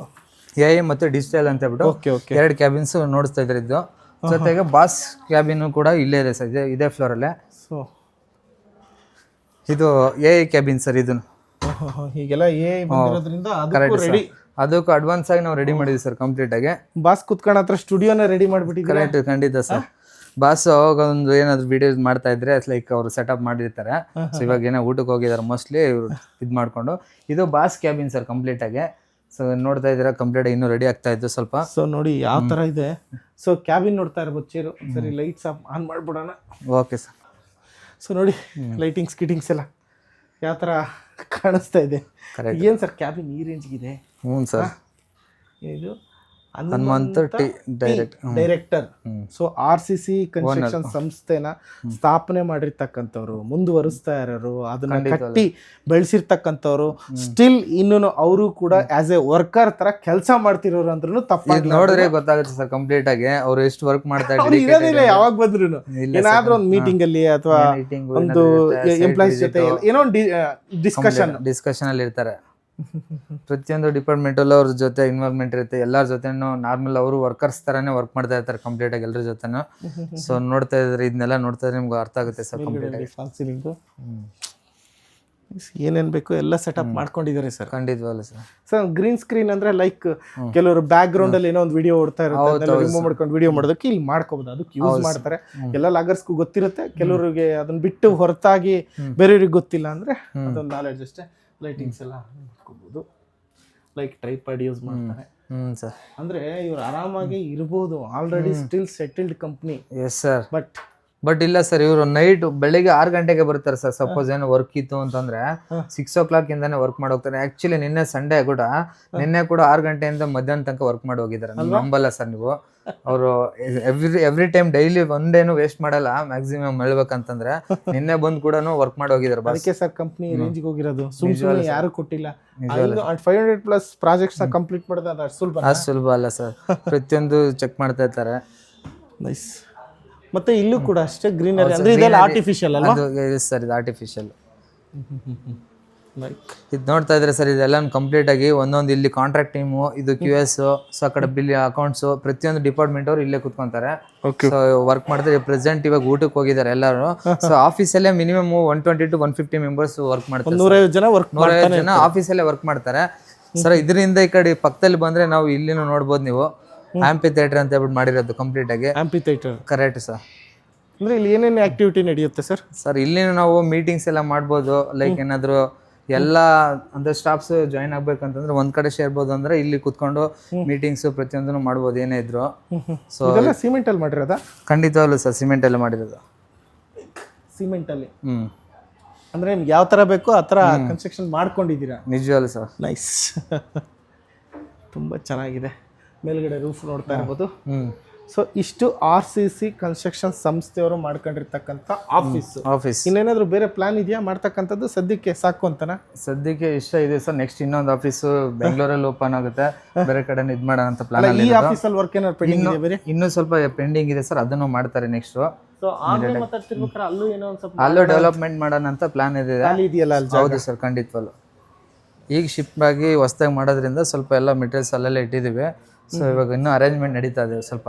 AI ಮತ್ತೆ ಡಿಜಿಟಲ್ ಅಂತ ಬಿಟ್ಟು 2 ಕ್ಯಾಬಿನ್ಸ್ ನೋಡಿಸ್ತಾ ಇದ್ರೆ ಇದು. ಜೊತೆಗೆ ಬಾಸ್ ಕ್ಯಾಬಿನ್ ಕೂಡ ಇಲ್ಲೇ ಇದೆ ಸರ್, ಇದೇ ಫ್ಲೋರ್ ಅಲ್ಲೇ. ಸೊ ಇದು AI ಕ್ಯಾಬಿನ್ ಸರ್. ಇದು ಹೀಗೆಲ್ಲ AI ಬಂದಿರೋದ್ರಿಂದ ಅದಕ್ಕೂ ರೆಡಿ, ಅದಕ್ಕೂ ಅಡ್ವಾನ್ಸ್ ಆಗಿ ನಾವು ರೆಡಿ ಮಾಡಿದ್ವಿ ಸರ್ ಕಂಪ್ಲೀಟ್ ಆಗಿ. ಬಾಸ್ ಕುತ್ಕೊಂಡು ಹತ್ರ ಸ್ಟುಡಿಯೋನ ರೆಡಿ ಮಾಡಿಬಿಟ್ಟಿದ್ದಾರೆ. ಕರೆಕ್ಟ್, ಖಂಡಿತ ಸರ್. ಬಾಸ್ ಅವಾಗ ಒಂದು ಏನಾದ್ರು ವಿಡಿಯೋಸ್ ಮಾಡ್ತಾ ಇದ್ರೆ ಲೈಕ್ ಅವರು ಸೆಟಪ್ ಮಾಡಿರ್ತಾರೆ. ಸೊ ಇವಾಗ ಏನೋ ಊಟಕ್ಕೆ ಹೋಗಿದ್ದಾರೆ ಮೋಸ್ಟ್ಲಿ ಇವ್ರು ಇದು ಮಾಡ್ಕೊಂಡು. ಇದು ಬಾಸ್ ಕ್ಯಾಬಿನ್ ಸರ್ ಕಂಪ್ಲೀಟ್ ಆಗಿ. ಸೊ ನೋಡ್ತಾ ಇದ್ದೀರಾ ಕಂಪ್ಲೀಟ್ ಇನ್ನೂ ರೆಡಿ ಆಗ್ತಾ ಇತ್ತು ಸ್ವಲ್ಪ. ಸೊ ನೋಡಿ ಯಾವ ತರ ಇದೆ. ಸೊ ಕ್ಯಾಬಿನ್ ನೋಡ್ತಾ ಇರ್ಬೋದು ಚೇರು. ಸರಿ ಲೈಟ್ಸ್ ಆನ್ ಮಾಡ್ಬಿಡೋಣ. Okay sir. ಸೊ ನೋಡಿ ಲೈಟಿಂಗ್ಸ್ ಕಿಟಿಂಗ್ಸ್ ಎಲ್ಲ ಯಾವ ಥರ ಕಾಣಿಸ್ತಾ ಇದೆ. ಏನು ಸರ್ ಕ್ಯಾಬಿನ್ ಈ ರೇಂಜ್ಗಿದೆ? ಹ್ಞೂ ಸರ್. ಇದು Hanumanta director. So RCC construction ಸಂಸ್ಥೆನ ಸ್ಥಾಪನೆ ಮಾಡಿರ್ತಕ್ಕಂಥವ್ರು, ಮುಂದುವರಿಸ್ತಾ ಇರೋರು, ಅದನ್ನ ಕಟ್ಟಿ ಬೆಳೆಸಿರ್ತಕ್ಕಂಥವ್ರು, ಸ್ಟಿಲ್ ಇನ್ನೂ ಅವರು ಕೂಡ ಆಸ್ ಎ ವರ್ಕರ್ ತರ ಕೆಲಸ ಮಾಡ್ತಿರೋರು ಅಂದ್ರೂ ತಪ್ಪಾಗಿ ನೋಡಿದ್ರೆ ಗೊತ್ತಾಗುತ್ತೆ ಸರ್ ಕಂಪ್ಲೀಟ್ ಆಗಿ ಅವ್ರು ಎಷ್ಟು ವರ್ಕ್ ಮಾಡ್ತಾ ಇರೋದಿಲ್ಲ. ಯಾವಾಗ ಬಂದ್ರು ಏನಾದ್ರೂ ಒಂದು ಮೀಟಿಂಗ್ ಅಲ್ಲಿ ಅಥವಾ ಒಂದು ಎಂಪ್ಲಾಯೀಸ್ ಜೊತೆ ಏನೋ ಒಂದು ಡಿಸ್ಕಷನ್ ಅಲ್ಲಿ ಇರ್ತಾರೆ. ಪ್ರತಿಯೊಂದು ಡಿಪಾರ್ಟ್ಮೆಂಟ್ ಅಲ್ಲೂ ಅವ್ರ ಜೊತೆ ಇನ್ವಾಲ್ವ್ಮೆಂಟ್ ಇರುತ್ತೆ. ಎಲ್ಲರ ಜೊತೆನೂ ನಾರ್ಮಲ್ ಅವರು ವರ್ಕರ್ಸ್ ತರಾನೇ ವರ್ಕ್ ಮಾಡ್ತಾ ಇರ್ತಾರೆ ಕಂಪ್ಲೀಟ್ ಆಗಿ ಎಲ್ಲರ ಜೊತೆನೂ. ಸೊ ನೋಡ್ತಾ ಇದ್ರೆ ಇದನ್ನೆಲ್ಲ ನೋಡ್ತಾ ಇದ್ರೆ ನಿಮ್ಗೆ ಅರ್ಥ ಆಗುತ್ತೆ ಸರ್ ಕಂಪ್ಲೀಟ್ ಆಗಿ. ಏನೇನ್ ಬೇಕು ಎಲ್ಲ ಸೆಟಪ್ ಮಾಡ್ಕೊಂಡಿದ್ದಾರೆ ಸರ್. ಖಂಡಿತವಲ್ಲ ಸರ್. ಸರ್ ಗ್ರೀನ್ ಸ್ಕ್ರೀನ್ ಅಂದ್ರೆ ಲೈಕ್ ಕೆಲವರು ಬ್ಯಾಕ್ ಗ್ರೌಂಡ್ ಅಲ್ಲಿ ಏನೋ ಒಂದು ವಿಡಿಯೋ ಓಡ್ತಾ ಇರುತ್ತೆ, ರಿಮೂವ್ ಮಾಡ್ಕೊಂಡು ವಿಡಿಯೋ ಮಾಡೋದಕ್ಕೆ ಇಲ್ಲಿ ಮಾಡ್ಕೋಬಹುದು. ಅದಕ್ಕೆ ಯೂಸ್ ಮಾಡ್ತಾರೆ. ಎಲ್ಲ ಲಾಗರ್ಸ್ಗೂ ಗೊತ್ತಿರುತ್ತೆ. ಕೆಲವರಿಗೆ ಅದನ್ನ ಬಿಟ್ಟು ಹೊರತಾಗಿ ಬೇರೆಯವ್ರಿಗೆ ಗೊತ್ತಿಲ್ಲ ಅಂದ್ರೆ ಅದೊಂದು ನಾಲೆಡ್ಜ್ ಅಷ್ಟೇ. ಲೈಟಿಂಗ್ಸ್ ಎಲ್ಲ ಮಾಡ್ಕೋಬಹುದು. ಲೈಕ್ ಟ್ರೈಪಾಡ್ ಯೂಸ್ ಮಾಡ್ತಾರೆ. ಸರ್ ಅಂದ್ರೆ ಇವ್ರು ಆರಾಮಾಗಿ ಇರ್ಬೋದು. Already still settled company. Yes sir. But ಇಲ್ಲ ಸರ್, ಇವರು ನೈಟ್ ಬೆಳಿಗ್ಗೆ 6 ಗಂಟೆಗೆ ಬರ್ತಾರೆ ಸರ್. ಸಪೋಸ್ ಏನೋ ವರ್ಕ್ ಇತ್ತು ಅಂತಂದ್ರೆ 6 o'clock ಇಂದಾನೆ ವರ್ಕ್ ಮಾಡೋಗ್ತಾರೆ. ಆಕ್ಚುಲಿ ನಿನ್ನೆ ಸಂಡೇ ಕೂಡ 6 ಗಂಟೆಯಿಂದ ಮಧ್ಯಾಹ್ನ ತನಕ ವರ್ಕ್ ಮಾಡಿ ಹೋಗಿದ್ದಾರೆ. ನಂಬಲ್ಲ ಸರ್ ನೀವು. ಅವರು ಎವ್ರಿ ಟೈಮ್ ಡೈಲಿ ಒಂದೇನು ವೇಸ್ಟ್ ಮಾಡಲ್ಲ. ಮ್ಯಾಕ್ಸಿಮಮ್ ಹೇಳ್ಬೇಕಂತಂದ್ರೆ ನಿನ್ನೆ ಬಂದು ಕೂಡ ವರ್ಕ್ ಮಾಡಿ ಹೋಗಿದ್ದಾರೆ. ಅದಕ್ಕೆ ಸರ್ ಕಂಪ್ನಿ ರೇಂಜ್ಗೆ ಹೋಗಿರೋದು. ಸುಮ್ಮನೆ ಯಾರು ಕೊಟ್ಟಿಲ್ಲ. 500+ ಪ್ರಾಜೆಕ್ಟ್ಸ್ ಕಂಪ್ಲೀಟ್ ಮಾಡೋದು ಅದು ಅಷ್ಟು ಸುಲಭ ಅಲ್ಲ ಸರ್. ಪ್ರತಿಯೊಂದು ಚೆಕ್ ಮಾಡ್ತಾ ಇರ್ತಾರೆ. ನೈಸ್. ಮತ್ತೆ ಇಲ್ಲೂ ಕೂಡ ಅಷ್ಟೇ ಗ್ರೀನರಿ. ಅಂದ್ರೆ ಇದೆಲ್ಲ ಆರ್ಟಿಫಿಷಿಯಲ್ ಅಲ್ಲ? ಸರ್ ಇದು ಆರ್ಟಿಫಿಷಿಯಲ್. ಇದು ನೋಡ್ತಾ ಇದ್ರೆ ಸರ್ ಇದೆಲ್ಲ ಕಂಪ್ಲೀಟ್ ಆಗಿ ಒಂದೊಂದು ಇಲ್ಲಿ ಕಾಂಟ್ರಾಕ್ಟ್ ಟೀಮು, ಇದು QS, ಸೊ ಆ ಕಡೆ ಬಿಲ್ ಅಕೌಂಟ್ಸ್, ಪ್ರತಿಯೊಂದು ಡಿಪಾರ್ಟ್ಮೆಂಟ್ ಅವ್ರು ಇಲ್ಲೇ ಕುತ್ಕೊಂತಾರೆ. ಸೊ ವರ್ಕ್ ಮಾಡ್ತಾರೆ. ಪ್ರೆಸೆಂಟ್ ಇವಾಗ ಊಟಕ್ಕೆ ಹೋಗಿದ್ದಾರೆ ಎಲ್ಲರೂ. ಸೊ ಆಫೀಸಲ್ಲೇ ಮಿನಿಮಮ್ 120 to 150 ಮೆಂಬರ್ಸ್ ವರ್ಕ್ ಮಾಡ್ತಾರೆ. 150 ಜನ ಆಫೀಸಲ್ಲೇ ವರ್ಕ್ ಮಾಡ್ತಾರೆ ಸರ್. ಇದರಿಂದ ಈ ಕಡೆ ಪಕ್ಕದಲ್ಲಿ ಬಂದ್ರೆ ನಾವು ಇಲ್ಲಿನೂ ನೋಡ್ಬೋದು ನೀವು. ಆಂಪಿ ಥಿಯೇಟರ್ ಅಂತ ಹೇಳ್ಬಿಟ್ಟು ಮಾಡಿರೋದು ಕಂಪ್ಲೀಟ್ ಆಗಿ. ಆಂಪಿ ಥಿಯೇಟರ್ ಕರೆಕ್ಟ್ ಸರ್. ಅಂದ್ರೆ ಇಲ್ಲಿ ಏನೇನು ಆಕ್ಟಿವಿಟಿ ನಡೆಯುತ್ತೆ ಸರ್? ಸರ್ ಇಲ್ಲಿ ನಾವು ಮೀಟಿಂಗ್ಸ್ ಎಲ್ಲ ಮಾಡ್ಬೋದು. ಲೈಕ್ ಏನಾದ್ರು ಎಲ್ಲ ಅಂದ್ರೆ ಸ್ಟಾಫ್ಸ್ ಜಾಯಿನ್ ಆಗ್ಬೇಕಂತಂದ್ರೆ ಒಂದ್ ಕಡೆ ಸೇರ್ಬೋದು. ಅಂದ್ರೆ ಇಲ್ಲಿ ಕುತ್ಕೊಂಡು ಮೀಟಿಂಗ್ಸ್ ಪ್ರತಿಯೊಂದನ್ನು ಮಾಡ್ಬೋದು ಏನೇ ಇದ್ರು. ಸೊ ಇದೆಲ್ಲ ಸಿಮೆಂಟ್ ಅಲ್ಲಿ ಮಾಡಿರೋದಾ? ಖಂಡಿತವಾಗ್ಲೂ ಸರ್ ಸಿಮೆಂಟ್ ಅಲ್ಲಿ ಮಾಡಿರೋದು. ಸಿಮೆಂಟ್ ಅಲ್ಲಿ ಅಂದ್ರೆ ನಿಮ್ಗೆ ಯಾವ ತರ ಬೇಕೋ ಆ ತರ ಕನ್ಸ್ಟ್ರಕ್ಷನ್ ಮಾಡ್ಕೊಂಡಿದ್ದೀರಾ? ನಿಜವಾಗ್ಲೂ ಸರ್. ನೈಸ್. ತುಂಬಾ ಚೆನ್ನಾಗಿದೆ. ಮೇಲ್ಗಡೆ ರೂಫ್ ನೋಡ್ತಾ ಇರ್ಬೋದು. ಸೊ ಇಷ್ಟು RCC ಕನ್ಸ್ಟ್ರಕ್ಷನ್ ಸಂಸ್ಥೆಯವರು ಮಾಡ್ಕೊಂಡಿರ್ತಕ್ಕಂಥ ಆಫೀಸ್. ಇನ್ನೇನಾದ್ರು ಬೇರೆ ಪ್ಲಾನ್ ಇದೆಯಾ ಮಾಡ್ತಕ್ಕಂಥದ್ದು? ಸದ್ಯಕ್ಕೆ ಸಾಕು ಅಂತನಾ? ಸದ್ಯಕ್ಕೆ ಇಷ್ಟ ಇದೆ ಸರ್. ನೆಕ್ಸ್ಟ್ ಇನ್ನೊಂದು ಆಫೀಸು ಬೆಂಗಳೂರಲ್ಲಿ ಓಪನ್ ಆಗುತ್ತೆ. ಬೇರೆ ಕಡೆ ಇದು ಮಾಡೋಣ ಅಂತ ಪ್ಲಾನ್ ಅಲ್ಲಿ. ಈ ಆಫೀಸಲ್ಲಿ ವರ್ಕ್ ಏನಾದ್ರು ಪೆಂಡಿಂಗ್ ಇದೆ? ಬೇರೆ ಇನ್ನೂ ಸ್ವಲ್ಪ ಪೆಂಡಿಂಗ್ ಇದೆ ಸರ್. ಅದನ್ನು ಮಾಡ್ತಾರೆ ನೆಕ್ಸ್ಟ್. ಸೊ ಆಮೇಲೆ ಮಾತಾಡ್ತಿರ್ಬೇಕಾದ್ರೆ ಅಲ್ಲೂ ಏನೋ ಒಂದು ಸ್ವಲ್ಪ ಅಲ್ಲೂ ಡೆವಲಪ್ಮೆಂಟ್ ಮಾಡೋಣ ಅಂತ ಪ್ಲಾನ್ ಇದೆ. ಇದೆಯಲ್ಲ ಅಲ್ಲಿ? ಹೌದು ಸರ್ ಖಂಡಿತವಲ್ಲ. ಈಗ ಶಿಫ್ಟ್ ಆಗಿ ಹೊಸದಾಗಿ ಮಾಡೋದ್ರಿಂದ ಸ್ವಲ್ಪ ಎಲ್ಲ ಮೆಟೀರಿಯಲ್ಸ್ ಅಲ್ಲೆಲ್ಲ ಇಟ್ಟಿದ್ದೀವಿ. ಸೊ ಇವಾಗ ಇನ್ನೂ ಅರೇಂಜ್ಮೆಂಟ್ ನಡೀತಾ ಇದೆ ಸ್ವಲ್ಪ.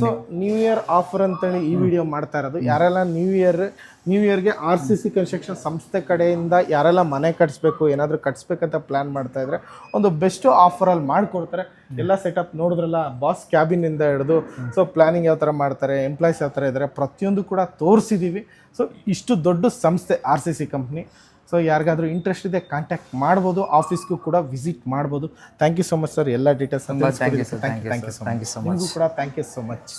ಸೊ ನ್ಯೂ ಇಯರ್ ಆಫರ್ ಅಂತೇಳಿ ಈ ವಿಡಿಯೋ ಮಾಡ್ತಾ ಇರೋದು. ಯಾರೆಲ್ಲ ನ್ಯೂ ಇಯರ್ಗೆ RCC ಕನ್ಸ್ಟ್ರಕ್ಷನ್ ಸಂಸ್ಥೆ ಕಡೆಯಿಂದ ಯಾರೆಲ್ಲ ಮನೆ ಕಟ್ಸ್ಬೇಕು, ಏನಾದರೂ ಕಟ್ಸ್ಬೇಕಂತ ಪ್ಲಾನ್ ಮಾಡ್ತಾ ಇದ್ರೆ ಒಂದು ಬೆಸ್ಟ್ ಆಫರಲ್ಲಿ ಮಾಡಿಕೊಡ್ತಾರೆ. ಎಲ್ಲ ಸೆಟಪ್ ನೋಡಿದ್ರಲ್ಲ, ಬಾಸ್ ಕ್ಯಾಬಿನಿಂದ ಹಿಡಿದು ಸೊ ಪ್ಲಾನಿಂಗ್ ಯಾವ ಥರ ಮಾಡ್ತಾರೆ, ಎಂಪ್ಲಾಯ್ಸ್ ಯಾವ ಥರ ಇದ್ದಾರೆ, ಪ್ರತಿಯೊಂದು ಕೂಡ ತೋರಿಸಿದ್ದೀವಿ. ಸೊ ಇಷ್ಟು ದೊಡ್ಡ ಸಂಸ್ಥೆ RCC ಕಂಪ್ನಿ. ಸೊ ಯಾರಿಗಾದ್ರೂ ಇಂಟ್ರೆಸ್ಟ್ ಇದೆ ಕಾಂಟ್ಯಾಕ್ಟ್ ಮಾಡ್ಬೋದು. ಆಫೀಸ್ಗೂ ಕೂಡ ವಿಸಿಟ್ ಮಾಡ್ಬೋದು. Thank you so much sir. ಎಲ್ಲ details thank you so much. ಕೂಡ ಥ್ಯಾಂಕ್ ಯು ಸೊ ಮಚ್.